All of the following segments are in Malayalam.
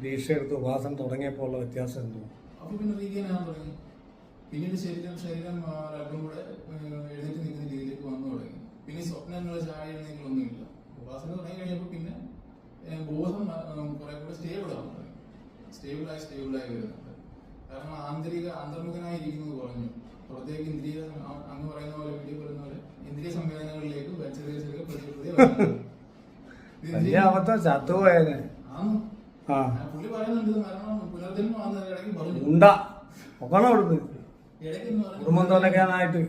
ദീക്ഷ എടുത്ത് ഉപാസന തുടങ്ങിയപ്പോൾ ഉള്ള വ്യത്യാസം എന്തോ? അപ്പൊ പിന്നെ റീഗെയിനാകാൻ തുടങ്ങി. പിന്നീട് ശരീരം അല്പം കൂടെ എഴുന്നേറ്റ് നിൽക്കുന്ന രീതിയിലേക്ക് വന്നു തുടങ്ങി. പിന്നെ സ്വപ്നങ്ങൾ ചായ എഴുന്നേൽകളൊന്നുമില്ല. ഉപാസന തുടങ്ങി കഴിഞ്ഞപ്പോൾ പിന്നെ ബോധം കുറെ കൂടെ സ്റ്റേബിളായി വരുന്നുണ്ട്. കാരണം അന്തർമുഖനായിരിക്കുന്നത് കുറഞ്ഞു. പുറത്തേക്ക് ഇന്ദ്രിയ അങ്ങ് പറയുന്ന പോലെ വീഡിയോ പറയുന്ന പോലെ ഇന്ദ്രിയ സംവേദനകളിലേക്ക് ചെറിയ ചെറിയ പുള്ളി പറയുന്നുണ്ട് മരണം പുനർജന്മം വന്ന ഇടയ്ക്ക് പറഞ്ഞു കുടുംബം തോന്നക്കാനായിട്ട്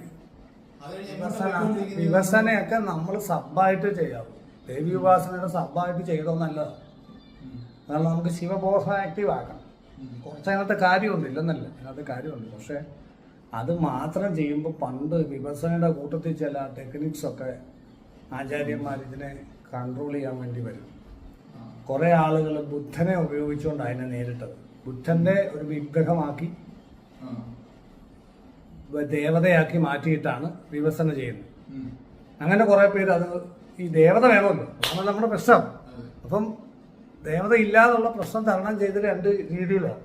വിവസനയൊക്കെ നമ്മൾ സബ്ബായിട്ട് ചെയ്യാം. ദേവി ഉപാസനയുടെ സബ്ബായിട്ട് ചെയ്തോ നല്ലതാണ്. കാരണം നമുക്ക് ശിവബോധം ആക്റ്റീവ് ആക്കണം. കുറച്ചതിനകത്ത് കാര്യമൊന്നും ഇല്ലെന്നല്ല, അതിനകത്ത് കാര്യമുണ്ട്. പക്ഷെ അത് മാത്രം ചെയ്യുമ്പോൾ പണ്ട് വിവസനയുടെ കൂട്ടത്തിൽ ചില ടെക്നിക്സൊക്കെ ആചാര്യന്മാർ ഇതിനെ കൺട്രോൾ ചെയ്യാൻ വേണ്ടി വരും. കുറേ ആളുകൾ ബുദ്ധനെ ഉപയോഗിച്ചുകൊണ്ട് അതിനെ നേരിട്ടത്. ബുദ്ധന്റെ ഒരു വിഗ്രഹമാക്കി ദേവതയാക്കി മാറ്റിയിട്ടാണ് വിവസന ചെയ്യുന്നത്. അങ്ങനെ കുറെ പേര് അത് ഈ ദേവത വേണമല്ലോ, അതാണ് നമ്മുടെ പ്രശ്നം. അപ്പം ദേവത ഇല്ലാതുള്ള പ്രശ്നം തരണം ചെയ്ത് രണ്ട് രീതിയിലാണ്.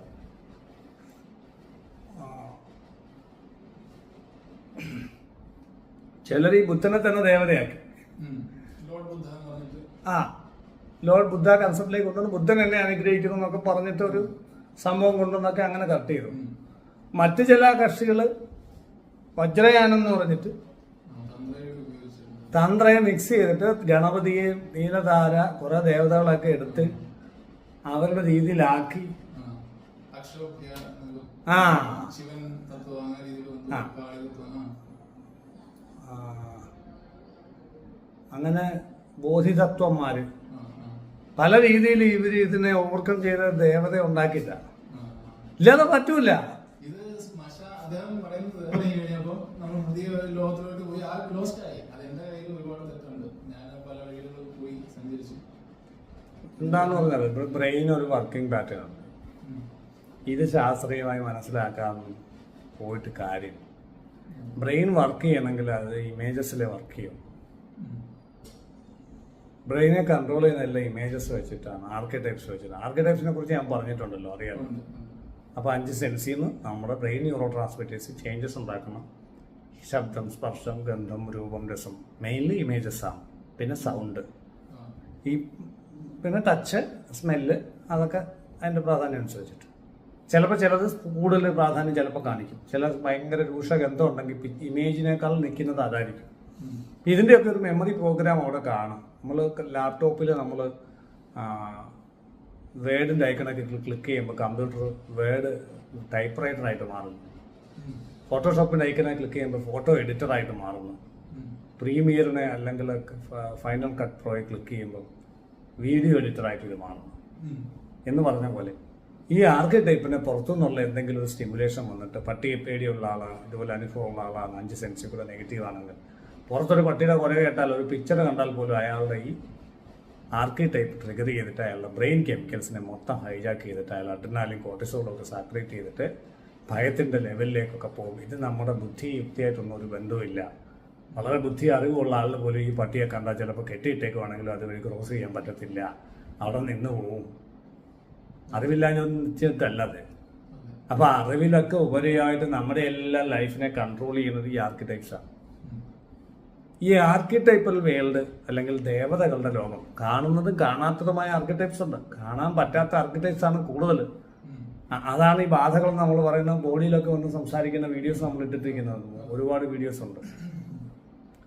ചിലർ ഈ ബുദ്ധനെ തന്നെ ദേവതയാക്കി. ലോർഡ് ബുദ്ധ കൺസെപ്റ്റിലേക്ക് കൊണ്ടുവന്ന് ബുദ്ധൻ എന്നെ അനുഗ്രഹിക്കുന്നു എന്നൊക്കെ പറഞ്ഞിട്ട് ഒരു സംഭവം കൊണ്ടുവന്നൊക്കെ അങ്ങനെ കട്ട് ചെയ്തു. മറ്റു ചില കക്ഷികൾ വജ്രയാനം എന്ന് പറഞ്ഞിട്ട് തന്ത്രയെ മിക്സ് ചെയ്തിട്ട് ഗണപതിയെ നീലധാര കുറെ ദേവതകളൊക്കെ എടുത്ത് അവരുടെ രീതിയിലാക്കി അങ്ങനെ ബോധിതത്വന്മാര് പല രീതിയിൽ ഇവര് ഇതിനെ ഓവർകം ചെയ്ത ദേവത ഉണ്ടാക്കില്ല. ഇല്ലാതെ പറ്റൂല. എന്താന്ന് പറഞ്ഞാൽ ഇപ്പോൾ ബ്രെയിൻ ഒരു വർക്കിംഗ് പാറ്റേൺ ആണ്. ഇത് ശാസ്ത്രീയമായി മനസ്സിലാക്കാൻ പോയിട്ട് കാര്യം. ബ്രെയിൻ വർക്ക് ചെയ്യണമെങ്കിൽ അത് ഇമേജസിലെ വർക്ക് ചെയ്യും. ബ്രെയിനെ കൺട്രോൾ ചെയ്യുന്നതല്ല ഇമേജസ് വെച്ചിട്ടാണ്, ആർക്കിടൈപ്സ് വെച്ചിട്ടാണ്. ആർക്കിടൈപ്സിനെ കുറിച്ച് ഞാൻ പറഞ്ഞിട്ടുണ്ടല്ലോ, അറിയാമോ? അപ്പോൾ 5 സെൻസിൽ നിന്ന് നമ്മുടെ ബ്രെയിൻ ന്യൂറോ ട്രാൻസ്മിറ്റേഴ്സ് ചേഞ്ചസ് ഉണ്ടാക്കണം. ശബ്ദം, സ്പർശം, ഗന്ധം, രൂപം, രസം, മെയിൻലി ഇമേജസ് ആണ്. പിന്നെ സൗണ്ട്, ഈ പിന്നെ ടച്ച്, സ്മെല്ല്, അതൊക്കെ അതിൻ്റെ പ്രാധാന്യം അനുസരിച്ചിട്ട്. ചിലപ്പോൾ ചിലത് കൂടുതൽ പ്രാധാന്യം ചിലപ്പോൾ കാണിക്കും. ചില ഭയങ്കര രൂക്ഷഗന്ധം ഉണ്ടെങ്കിൽ ഇമേജിനേക്കാൾ നിൽക്കുന്നത് അതായിരിക്കും. ഇതിൻ്റെയൊക്കെ ഒരു മെമ്മറി പ്രോഗ്രാം അവിടെ കാണാം. നമ്മൾ ലാപ്ടോപ്പിൽ നമ്മൾ വേർഡിൻ്റെ ഐക്കണൊക്കെ ക്ലിക്ക് ചെയ്യുമ്പോൾ കമ്പ്യൂട്ടർ വേർഡ് ടൈപ്പ് റൈറ്ററായിട്ട് മാറുന്നു. ഫോട്ടോഷോപ്പിൻ്റെ ഐക്കണെ ക്ലിക്ക് ചെയ്യുമ്പോൾ ഫോട്ടോ എഡിറ്ററായിട്ട് മാറുന്നു. പ്രീമിയറിനെ അല്ലെങ്കിൽ ഫൈനൽ കട്ട് പ്രോയെ ക്ലിക്ക് ചെയ്യുമ്പോൾ വീഡിയോ എഡിറ്ററായിട്ട് ഇത് മാറുന്നു. എന്ന് പറഞ്ഞ പോലെ ഈ ആർക്കിടൈപ്പിനെ പുറത്തുനിന്നുള്ള എന്തെങ്കിലും ഒരു സ്റ്റിമുലേഷൻ വന്നിട്ട്, പട്ടിയെ പേടിയുള്ള ആളാണ്, ഇതുപോലെ അനുഭവമുള്ള ആളാണ്, 5 സെൻസിൽ കൂടെ നെഗറ്റീവ് ആണെങ്കിൽ, പുറത്തൊരു പട്ടിയുടെ കുറേ കേട്ടാൽ, ഒരു പിക്ചർ കണ്ടാൽ പോലും അയാളുടെ ഈ ആർക്കിടൈപ്പ് ട്രിഗർ ചെയ്തിട്ട് അയാളുടെ ബ്രെയിൻ കെമിക്കൽസിനെ മൊത്തം ഹൈജാക്ക് ചെയ്തിട്ട് അയാൾ അഡ്രിനാലിൻ, കോർട്ടിസോളൊക്കെ സാച്ചുറേറ്റ് ചെയ്തിട്ട് ഭയത്തിൻ്റെ ലെവലിലേക്കൊക്കെ പോകും. ഇത് നമ്മുടെ ബുദ്ധി യുക്തിയായിട്ടൊന്നും ഒരു ബന്ധവുമില്ല. വളരെ ബുദ്ധി അറിവുള്ള ആളിന് പോലും ഈ പട്ടിയെ കണ്ടാൽ ചിലപ്പോൾ കെട്ടിയിട്ടേക്കുവാണെങ്കിലും അതുവഴി ക്രോസ് ചെയ്യാൻ പറ്റത്തില്ല, അവിടെ നിന്ന് പോവും. അറിവില്ലാഞ്ഞിട്ടല്ലത്. അപ്പോൾ അറിവിലൊക്കെ ഉപരിയായിട്ട് നമ്മുടെ എല്ലാ ലൈഫിനെ കൺട്രോൾ ചെയ്യുന്നത് ഈ ആർക്കിടൈപ്സാണ്. ഈ ആർക്കിടൈപ്പൽ വേൾഡ് അല്ലെങ്കിൽ ദേവതകളുടെ ലോകം, കാണുന്നതും കാണാത്തതുമായ ആർക്കിടൈപ്സ് ഉണ്ട്. കാണാൻ പറ്റാത്ത ആർക്കിടൈപ്സ് ആണ് കൂടുതൽ. അതാണ് ഈ ബാധകൾ നമ്മൾ പറയുന്ന ബോഡിയിലൊക്കെ വന്ന് സംസാരിക്കുന്ന വീഡിയോസ് നമ്മൾ ഇട്ടിട്ടിരിക്കുന്നത്. ഒരുപാട് വീഡിയോസ് ഉണ്ട്.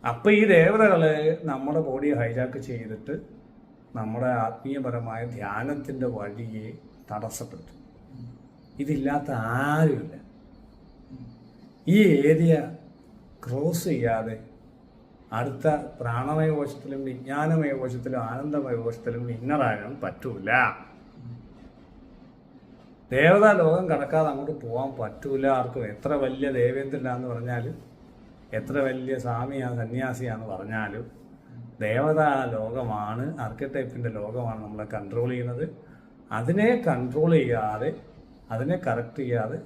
അപ്പം ഈ ദേവതകളെ നമ്മുടെ ബോഡിയെ ഹൈജാക്ക് ചെയ്തിട്ട് നമ്മുടെ ആത്മീയപരമായ ധ്യാനത്തിൻ്റെ വഴിയെ തടസ്സപ്പെടുത്തും. ഇതില്ലാത്ത ആരുമില്ല. ഈ ഏരിയ ക്രോസ് ചെയ്യാതെ അടുത്ത പ്രാണമയ കോശത്തിലും വിജ്ഞാനമയ കോശത്തിലും ആനന്ദമയ കോശത്തിലും ഇന്നറാകാൻ പറ്റൂല. ദേവതാ ലോകം കടക്കാതെ അങ്ങോട്ട് പോകാൻ പറ്റൂല ആർക്കും. എത്ര വലിയ ദേവേന്ദ്രനാന്ന് പറഞ്ഞാലും, എത്ര വലിയ സ്വാമിയാണ് സന്യാസിയാന്ന് പറഞ്ഞാലും, ദേവതാ ലോകമാണ്, ആർക്കിടൈപ്പിൻ്റെ ലോകമാണ് നമ്മളെ കൺട്രോൾ ചെയ്യുന്നത്. അതിനെ കൺട്രോൾ ചെയ്യാതെ, അതിനെ കറക്റ്റ് ചെയ്യാതെ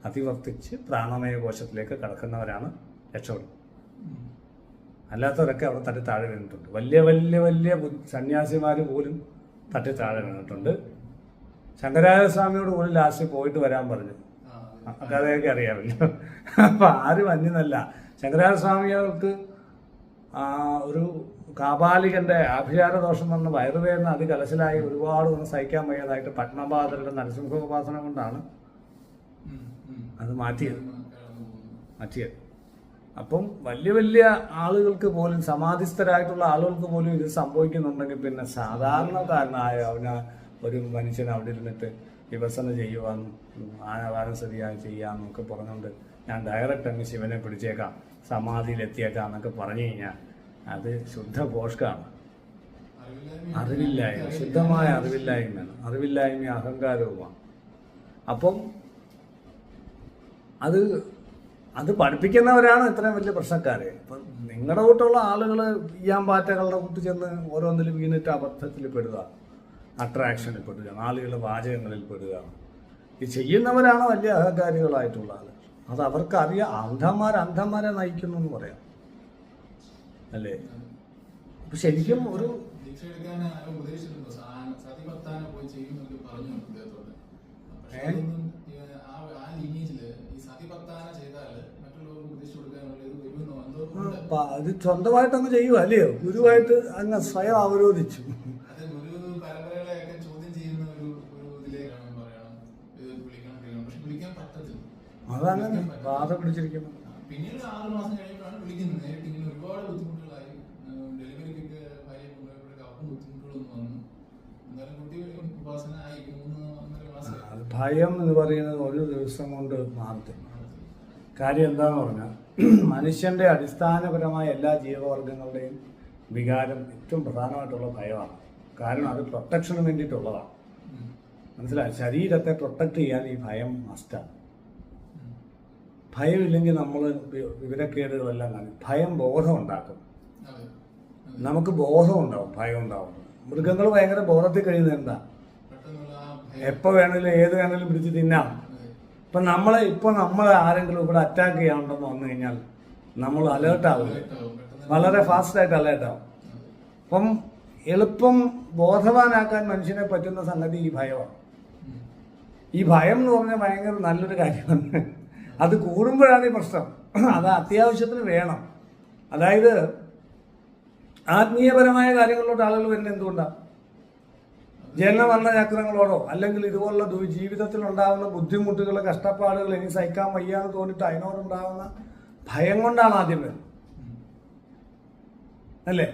അതിവർത്തിച്ച് പ്രാണമയ കോശത്തിലേക്ക് കടക്കുന്നവരാണ് രക്ഷപ്പെടുന്നത്. അല്ലാത്തവരൊക്കെ അവിടെ തട്ടി താഴെ വീണിട്ടുണ്ട്. വലിയ വലിയ വലിയ സന്യാസിമാർ പോലും തട്ടി താഴെ വീണിട്ടുണ്ട്. ശങ്കരാചാര്യസ്വാമിയോട് പോലും ലാസ്റ്റ് പോയിട്ട് വരാൻ പറഞ്ഞു. കഥയൊക്കെ അറിയാമല്ലോ. അപ്പൊ ആരും അന്യനല്ല. ശങ്കരാചാര്യസ്വാമികൾക്ക് ഒരു കാപാലികന്റെ ആഭിചാര ദോഷം വന്ന് വയറുവേദന അതികലശലായി ഒരുപാട് ഒന്നും സഹിക്കാൻ വയ്യാതായിട്ട് പത്മപാദരുടെ നരസിംഹോപാസന കൊണ്ടാണ് അത് മാറ്റിയത്. അപ്പം വലിയ വലിയ ആളുകൾക്ക് പോലും, സമാധിസ്ഥരായിട്ടുള്ള ആളുകൾക്ക് പോലും ഇത് സംഭവിക്കുന്നുണ്ടെങ്കിൽ പിന്നെ സാധാരണക്കാരനായ ഒരു മനുഷ്യൻ അവിടെ ഇരുന്നിട്ട് വിവസന ചെയ്യുവാന്നും ആനവാനം ശരിയായി ചെയ്യാന്നൊക്കെ പറഞ്ഞുകൊണ്ട് ഞാൻ ഡയറക്റ്റ് അങ്ങ് ശിവനെ പിടിച്ചേക്കാം, സമാധിയിലെത്തിയേക്കാം എന്നൊക്കെ പറഞ്ഞു കഴിഞ്ഞാൽ അത് ശുദ്ധ പോഷ്കാണ്. അറിവില്ലായ്മ, ശുദ്ധമായ അറിവില്ലായ്മയാണ്. അറിവില്ലായ്മ അഹങ്കാരവുമാണ്. അപ്പം അത് പഠിപ്പിക്കുന്നവരാണ് ഇത്രയും വലിയ പ്രശ്നക്കാരെ. ഇപ്പം നിങ്ങളുടെ കൂട്ടുള്ള ആളുകൾ ഈയാമ്പാറ്റകളുടെ കൂട്ട് ചെന്ന് ഓരോന്നിലും വീണിട്ട് അബദ്ധത്തിൽ പെടുക, അട്രാക്ഷനിൽ പെടുക, ആളുകളുടെ വാചകങ്ങളിൽ പെടുക. ഈ ചെയ്യുന്നവരാണ് വലിയ അഹങ്കാരികളായിട്ടുള്ള ആളുകൾ. അത് അവർക്കറിയാം. അന്ധന്മാരെ നയിക്കുന്നു എന്ന് പറയാം അല്ലേ? അപ്പൊ ശരിക്കും ഒരു അത് സ്വന്തമായിട്ടങ്ങ് ചെയ്യുക അല്ലയോ? ഗുരുവായിട്ട് അങ്ങ് സ്വയം അവരോധിച്ചു. അതങ്ങനെ ബാധ പിടിച്ചിരിക്കുന്നു. പിന്നീട് 6 മാസം കഴിഞ്ഞപ്പോഴാണ് വിളിക്കുന്നത്. നേരിട്ട് ഇങ്ങനെ ഒരുപാട് ബുദ്ധിമുട്ടുകളായി. ഡെലിവറിക്കൊക്കെ ഭാര്യ അപ്പം ബുദ്ധിമുട്ടുകളൊന്നും വന്നു. എന്നാലും കുട്ടി ഉപാസന ആയി 3-1.5 മാസം. ഭയം എന്ന് പറയുന്നത് ഒരു ദിവസം കൊണ്ട് മാറത്തില്ല. കാര്യം എന്താന്ന് പറഞ്ഞാൽ മനുഷ്യന്റെ അടിസ്ഥാനപരമായ എല്ലാ ജീവവർഗങ്ങളുടെയും വികാരം ഏറ്റവും പ്രധാനമായിട്ടുള്ള ഭയമാണ്. കാരണം അത് പ്രൊട്ടക്ഷന് വേണ്ടിയിട്ടുള്ളതാണ്. മനസ്സിലായി? ശരീരത്തെ പ്രൊട്ടക്ട് ചെയ്യാൻ ഈ ഭയം മസ്റ്റാണ്. ഭയമില്ലെങ്കിൽ നമ്മൾ വിവരക്കേടുകളെല്ലാം കാണും. ഭയം ബോധം ഉണ്ടാക്കും. നമുക്ക് ബോധം ഉണ്ടാവും, ഭയം ഉണ്ടാവും. മൃഗങ്ങൾ ഭയങ്കര ബോധത്തിൽ കഴിയുന്നത് എന്താ? എപ്പോൾ വേണമെങ്കിലും ഏത് വേണമെങ്കിലും പിടിച്ച് തിന്നാം. ഇപ്പം നമ്മൾ ആരെങ്കിലും ഇവിടെ അറ്റാക്ക് ചെയ്യാനുണ്ടെന്ന് വന്നു കഴിഞ്ഞാൽ നമ്മൾ അലേർട്ടാവും, വളരെ ഫാസ്റ്റായിട്ട് അലേർട്ടാവും. അപ്പം എളുപ്പം ബോധവാനാക്കാൻ മനുഷ്യനെ പറ്റുന്ന സംഗതി ഈ ഭയമാണ്. ഈ ഭയം എന്ന് പറഞ്ഞാൽ ഭയങ്കര നല്ലൊരു കാര്യമാണ്. അത് കൂടുമ്പോഴാണ് ഈ പ്രശ്നം. അത് അത്യാവശ്യത്തിന് വേണം. അതായത് ആത്മീയപരമായ കാര്യങ്ങളിലോട്ട് ആളുകൾ വരുന്നത് എന്തുകൊണ്ടാണ്? ജനന ചക്രങ്ങളോടോ അല്ലെങ്കിൽ ഇതുപോലുള്ള ജീവിതത്തിൽ ഉണ്ടാകുന്ന ബുദ്ധിമുട്ടുകൾ, കഷ്ടപ്പാടുകൾ ഇനി സഹിക്കാൻ വയ്യാന്ന് തോന്നിട്ട് അതിനോടുണ്ടാകുന്ന ഭയം കൊണ്ടാണ് ആദ്യം വരുന്നത് അല്ലേ?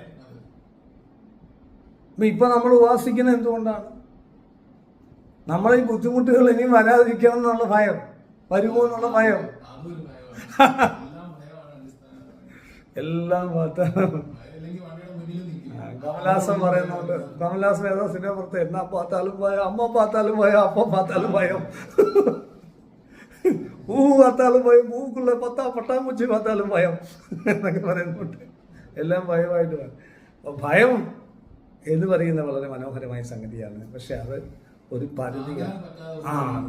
ഇപ്പൊ നമ്മൾ ഉപാസിക്കുന്നത് എന്തുകൊണ്ടാണ്? നമ്മളെ ഈ ബുദ്ധിമുട്ടുകൾ ഇനിയും വരാതിരിക്കണം എന്നുള്ള ഭയം, വരുമോ എന്നുള്ള ഭയം. എല്ലാം കമലാസം പറയുന്നുണ്ട്. കമലാസം ഏതോ സിനിമ പുറത്ത് എന്നാ പാത്താലും ഭയം, അമ്മ പാത്താലും ഭയം, അപ്പ പാത്താലും ഭയം, പാത്താലും ഭയം, പൂക്കുള്ള പട്ടാമ്പൂച്ചി പാത്താലും ഭയം എന്നൊക്കെ പറയുന്നുണ്ട്. എല്ലാം ഭയമായിട്ട് ഭയം എന്ന് പറയുന്നത് വളരെ മനോഹരമായ സംഗതിയാണ്. പക്ഷെ അത് ഒരു പരിധി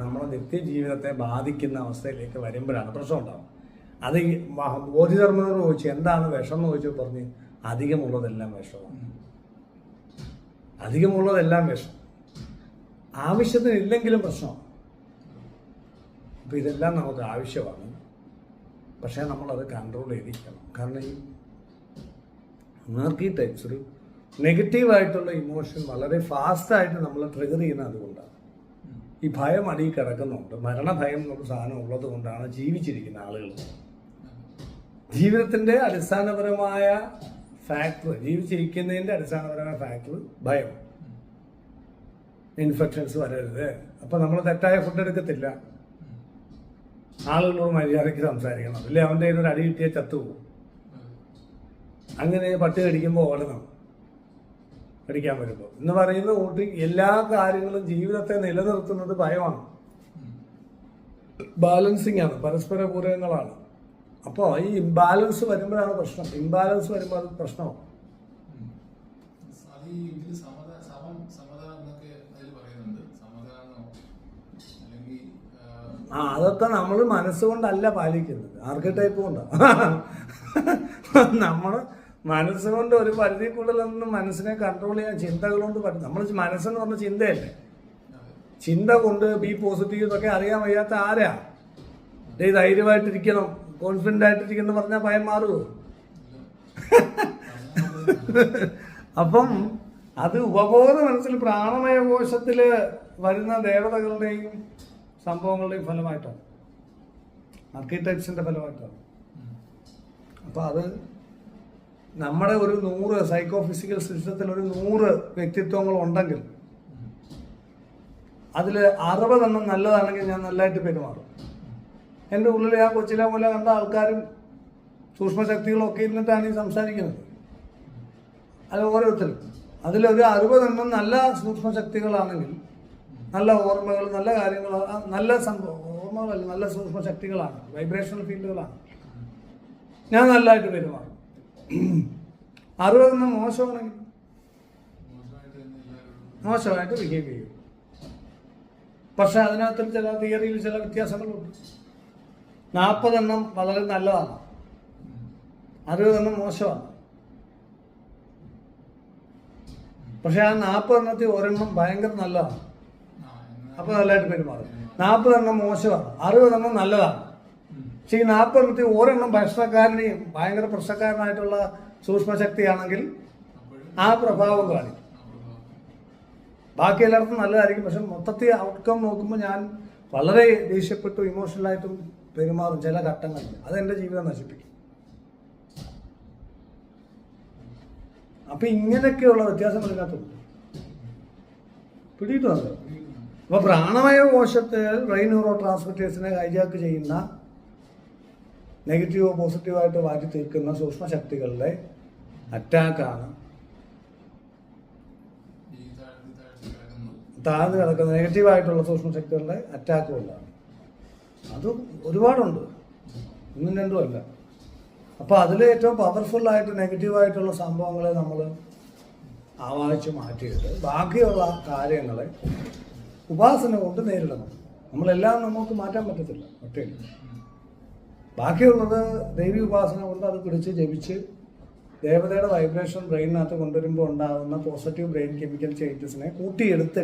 നമ്മുടെ നിത്യജീവിതത്തെ ബാധിക്കുന്ന അവസ്ഥയിലേക്ക് വരുമ്പോഴാണ് പ്രശ്നം ഉണ്ടാവും. അത് ഈ ബോധിധർമ്മനോട് ചോദിച്ചു എന്താണ് വിഷം എന്ന് ചോദിച്ചു പറഞ്ഞ് അധികമുള്ളതെല്ലാം വിഷമാണ്. അധികമുള്ളതെല്ലാം വിഷം. ആവശ്യത്തിന് ഇല്ലെങ്കിലും പ്രശ്നമാണ്. അപ്പം ഇതെല്ലാം നമുക്ക് ആവശ്യമാണ്. പക്ഷേ നമ്മളത് കൺട്രോൾ ചെയ്തിരിക്കണം. കാരണം ഈ ആർക്കിടൈപ്സ് ഒരു നെഗറ്റീവായിട്ടുള്ള ഇമോഷൻ വളരെ ഫാസ്റ്റായിട്ട് നമ്മൾ ട്രിഗർ ചെയ്യുന്നത് അതുകൊണ്ടാണ്. ഈ ഭയം അടിയിൽ കിടക്കുന്നുണ്ട്. മരണഭയം എന്നൊരു സാധനം ഉള്ളത് കൊണ്ടാണ് ജീവിച്ചിരിക്കുന്ന ആളുകൾ. ജീവിതത്തിൻ്റെ അടിസ്ഥാനപരമായ ഫാക്ടർ, ജീവിച്ചിരിക്കുന്നതിൻ്റെ അടിസ്ഥാനപരമായ ഫാക്ടർ ഭയം. ഇൻഫെക്ഷൻസ് വരരുത്. അപ്പം നമ്മൾ തെറ്റായ ഫുഡ് എടുക്കത്തില്ല. ആളുകളോട് മര്യാദയ്ക്ക് സംസാരിക്കണം. ഇല്ലേ അവൻ്റെ കയ്യിൽ ഒരു അടി കിട്ടിയാൽ ചത്തുപോകും. അങ്ങനെ പട്ടി കടിക്കുമ്പോൾ ഓടണം, കടിക്കാൻ വരുമ്പോൾ എന്ന് പറയുന്ന കൂട്ടി എല്ലാ കാര്യങ്ങളും ജീവിതത്തെ നിലനിർത്തുന്നത് ഭയമാണ്. ബാലൻസിങ് ആണ്, പരസ്പര പൂരകങ്ങളാണ്. അപ്പോൾ ഈ ഇംബാലൻസ് വരുമ്പോഴാണ് പ്രശ്നം. ഇംബാലൻസ് വരുമ്പോൾ അത് പ്രശ്നമാണ്. അതൊക്കെ നമ്മൾ മനസ്സുകൊണ്ടല്ല പാലിക്കുന്നത്, ആർക്കിടൈപ്പ് കൊണ്ടാണ്. നമ്മൾ മനസ്സുകൊണ്ട് ഒരു പരിധി കൂടുതലൊന്നും മനസ്സിനെ കൺട്രോൾ ചെയ്യാൻ ചിന്തകൾ കൊണ്ട് പറ്റും. നമ്മൾ മനസ്സെന്ന് പറഞ്ഞ ചിന്തയല്ലേ. ചിന്ത കൊണ്ട് ബി പോസിറ്റീവ് എന്നൊക്കെ അറിയാൻ വയ്യാത്ത ആരാ? ധൈര്യമായിട്ടിരിക്കണം, കോൺഫിഡൻ്റ് ആയിട്ടിരിക്കണം പറഞ്ഞാൽ ഭയം മാറുമോ? അപ്പം അത് ഉപബോധ മനസ്സിൽ പ്രാണമയ കോശത്തിൽ വരുന്ന ദേവതകളുടെയും സംഭവങ്ങളുടെയും ഫലമായിട്ടാണ്, ആർക്കിടെക്ട്സിന്റെ ഫലമായിട്ടാണ്. അപ്പം അത് നമ്മുടെ ഒരു 100 സൈക്കോ ഫിസിക്കൽ സിസ്റ്റത്തിൽ ഒരു 100 വ്യക്തിത്വങ്ങൾ ഉണ്ടെങ്കിൽ അതിൽ 60 നല്ലതാണെങ്കിൽ ഞാൻ നല്ലതായിട്ട് പെരുമാറും. എൻ്റെ ഉള്ളിൽ ആ കൊച്ചിലെ പോലെ കണ്ട ആൾക്കാരും സൂക്ഷ്മശക്തികളൊക്കെ ഇരുന്നിട്ടാണ് ഈ സംസാരിക്കുന്നത്. അത് ഓരോരുത്തരും അതിലൊരു 60 നല്ല സൂക്ഷ്മശക്തികളാണെങ്കിൽ, നല്ല ഓർമ്മകൾ, നല്ല കാര്യങ്ങൾ, നല്ല ഓർമ്മകളല്ല, നല്ല സൂക്ഷ്മശക്തികളാണ്, വൈബ്രേഷണൽ ഫീൽഡുകളാണ്, ഞാൻ നല്ലതായിട്ട് പെരുമാറും. 60 മോശമാണെങ്കിൽ മോശമായിട്ട് ബിഹേവ് ചെയ്യും. പക്ഷെ അതിനകത്ത് ചില തിയറിയിൽ ചില വ്യത്യാസങ്ങളുണ്ട്. 40 വളരെ നല്ലതാണ്, 60 മോശമാണ്. പക്ഷെ ആ 40 ഒരെണ്ണം ഭയങ്കര നല്ലതാണ്, അപ്പൊ നല്ലതായിട്ട് പെരുമാറും. 40 മോശമാണ്, 60 നല്ലതാണ്. പക്ഷെ ഈ 40 ഒരെണ്ണം ഭക്ഷണക്കാരനെയും ഭയങ്കര പ്രശ്നക്കാരനായിട്ടുള്ള സൂക്ഷ്മശക്തിയാണെങ്കിൽ ആ പ്രഭാവം കാണിക്കും. ബാക്കി എല്ലാവർക്കും നല്ലതായിരിക്കും, പക്ഷെ മൊത്തത്തിൽ ഔട്ട്കം നോക്കുമ്പോൾ ഞാൻ വളരെ ദേഷ്യപ്പെട്ടു ഇമോഷണലായിട്ടും പെരുമാറും ചില ഘട്ടങ്ങളിൽ. അതെന്റെ ജീവിതം നശിപ്പിക്കും. അപ്പൊ ഇങ്ങനെയൊക്കെയുള്ള വ്യത്യാസം ഇതിനകത്തുണ്ട്. പിടിയിട്ടുണ്ടോ? അപ്പൊ പ്രാണമയ കോശത്തെ ബ്രെയിൻ ന്യൂറോ ട്രാൻസ്മിറ്റേഴ്സിനെ ഹൈജാക്ക് ചെയ്യുന്ന നെഗറ്റീവോ പോസിറ്റീവായിട്ട് മാറ്റി തീർക്കുന്ന സൂക്ഷ്മശക്തികളുടെ അറ്റാക്കാണ് താഴ്ന്നു കിടക്കുന്ന നെഗറ്റീവായിട്ടുള്ള സൂക്ഷ്മശക്തികളുടെ അറ്റാക്കും ഉണ്ടാകും. അത് ഒരുപാടുണ്ട്, 1ഉം 2ഉം അല്ല. അപ്പോൾ അതിൽ ഏറ്റവും പവർഫുള്ളായിട്ട് നെഗറ്റീവായിട്ടുള്ള സംഭവങ്ങളെ നമ്മൾ ആവാഹിച്ച് മാറ്റിയിട്ട് ബാക്കിയുള്ള കാര്യങ്ങളെ ഉപാസന കൊണ്ട് നേരിടണം. നമ്മളെല്ലാം നമുക്ക് മാറ്റാൻ പറ്റത്തില്ല ഒറ്റയ്ക്ക്. ബാക്കിയുള്ളത് ദൈവി ഉപാസന കൊണ്ട് അത് പിടിച്ച് ജപിച്ച് ദേവതയുടെ വൈബ്രേഷൻ ബ്രെയിനകത്ത് കൊണ്ടുവരുമ്പോൾ ഉണ്ടാകുന്ന പോസിറ്റീവ് ബ്രെയിൻ കെമിക്കൽ ചേഞ്ചസിനെ കൂട്ടിയെടുത്ത്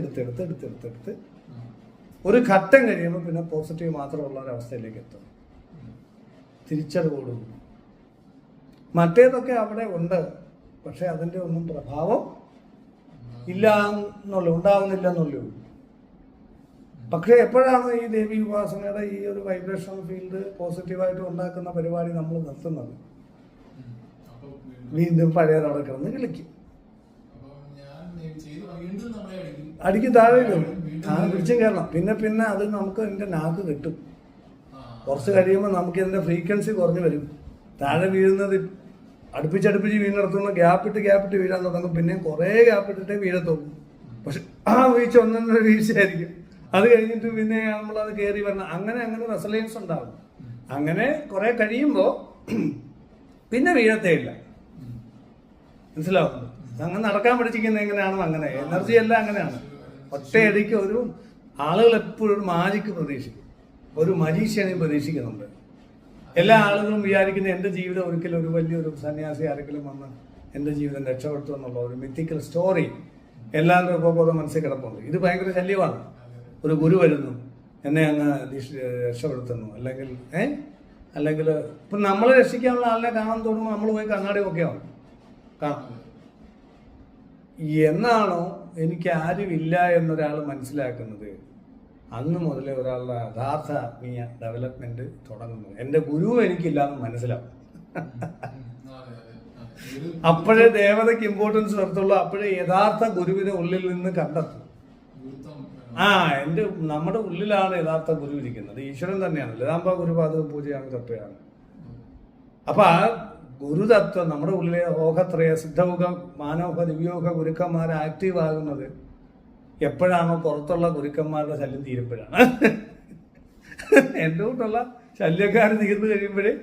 ഒരു ഘട്ടം കഴിയുമ്പോൾ പിന്നെ പോസിറ്റീവ് മാത്രമുള്ള ഒരവസ്ഥയിലേക്ക് എത്തും. തിരിച്ചറിവോടും മറ്റേതൊക്കെ അവിടെ ഉണ്ട്, പക്ഷെ അതിൻ്റെ ഒന്നും പ്രഭാവം ഉണ്ടാവുന്നില്ല എന്നുള്ളൂ. പക്ഷെ എപ്പോഴാണ് ഈ ദേവി ഉപാസനയുടെ ഈ ഒരു വൈബ്രേഷണൽ ഫീൽഡ് പോസിറ്റീവായിട്ട് ഉണ്ടാക്കുന്ന പരിപാടി നമ്മൾ നിർത്തുന്നത്? വീണ്ടും പഴയതവിടെ കിടന്ന് കളിക്കും, അടിക്കും, താഴെ പിടിച്ചും കയറണം. പിന്നെ അത് നമുക്ക് ഇതിന്റെ നാക്ക് കിട്ടും. കുറച്ച് കഴിയുമ്പോൾ നമുക്ക് ഇതിന്റെ ഫ്രീക്വൻസി കുറഞ്ഞു വരും. താഴെ വീഴുന്നത് അടുപ്പിച്ചടുപ്പിച്ച് വീണിടത്തുനിന്ന് ഗ്യാപ്പിട്ട് വീഴാൻ തുടങ്ങും. പിന്നെയും കുറേ ഗ്യാപ്പിട്ടിട്ടേ വീഴത്തുള്ളൂ. പക്ഷെ ആ വീഴ്ച ഒന്നൊരു വീഴ്ചയായിരിക്കും. അത് കഴിഞ്ഞിട്ട് പിന്നെ നമ്മളത് കയറി വരണം. അങ്ങനെ റെസലൻസ് ഉണ്ടാവും. അങ്ങനെ കുറെ കഴിയുമ്പോൾ പിന്നെ വീഴത്തേ ഇല്ല. മനസ്സിലാവും? അങ്ങനെ നടക്കാൻ പഠിച്ചിരിക്കുന്നത് എങ്ങനെയാണോ അങ്ങനെ. എനർജി എല്ലാം അങ്ങനെയാണ്. ഒറ്റയടിക്ക് ഒരു ആളുകൾ എപ്പോഴും ഒരു മാജിക്ക് പ്രതീക്ഷിക്കും, ഒരു മജീഷ്യനെയും പ്രതീക്ഷിക്കുന്നുണ്ട്. എല്ലാ ആളുകളും വിചാരിക്കുന്ന എൻ്റെ ജീവിതം ഒരിക്കലും ഒരു വലിയൊരു സന്യാസി ആരെങ്കിലും വന്ന് എൻ്റെ ജീവിതം രക്ഷപ്പെടുത്തുക എന്നുള്ള ഒരു മിത്തിക്കൽ സ്റ്റോറി എല്ലാവരും ഉപബോധം മനസ്സിൽ കിടപ്പുണ്ട്. ഇത് ഭയങ്കര ശല്യമാണ്. ഒരു ഗുരു വരുന്നു, എന്നെ അങ്ങ് രക്ഷപ്പെടുത്തുന്നു, അല്ലെങ്കിൽ ഇപ്പം നമ്മളെ രക്ഷിക്കാനുള്ള ആളിനെ കാണാൻ തോന്നുമ്പോൾ നമ്മൾ പോയി കണ്ണാടി നോക്കിയാവും കാണാം. എന്നാണോ എനിക്ക് ആരുമില്ല എന്നൊരാൾ മനസ്സിലാക്കുന്നത്, അന്ന് മുതലേ ഒരാളുടെ യഥാർത്ഥ ആത്മീയ ഡെവലപ്മെന്റ് തുടങ്ങുന്നു. എൻ്റെ ഗുരു എനിക്കില്ലാന്ന് മനസ്സിലാവും. അപ്പോഴേ ദേവതയ്ക്ക് ഇമ്പോർട്ടൻസ് വരത്തുള്ളൂ. അപ്പോഴേ യഥാർത്ഥ ഗുരുവിനെ ഉള്ളിൽ നിന്ന് കണ്ടെത്തും. നമ്മുടെ ഉള്ളിലാണ് യഥാർത്ഥ ഗുരു ഇരിക്കുന്നത്. ഈശ്വരൻ തന്നെയാണ്. ലതാംബ ഗുരുപാദ പൂജയാണ്, തത്വയാണ്. അപ്പൊ ആ ഗുരുതത്വം നമ്മുടെ ഉള്ളിലെ ഓഹത്രയ സിദ്ധമുഖ മാനവ ദിവ്യോഹ ഗുരുക്കന്മാർ ആക്റ്റീവ് ആകുന്നത് എപ്പോഴാണോ പുറത്തുള്ള ഗുരുക്കന്മാരുടെ ശല്യം തീരുമ്പോഴാണ്. എൻ്റെ കൂട്ടുള്ള ശല്യക്കാർ തീർന്നു കഴിയുമ്പോഴേ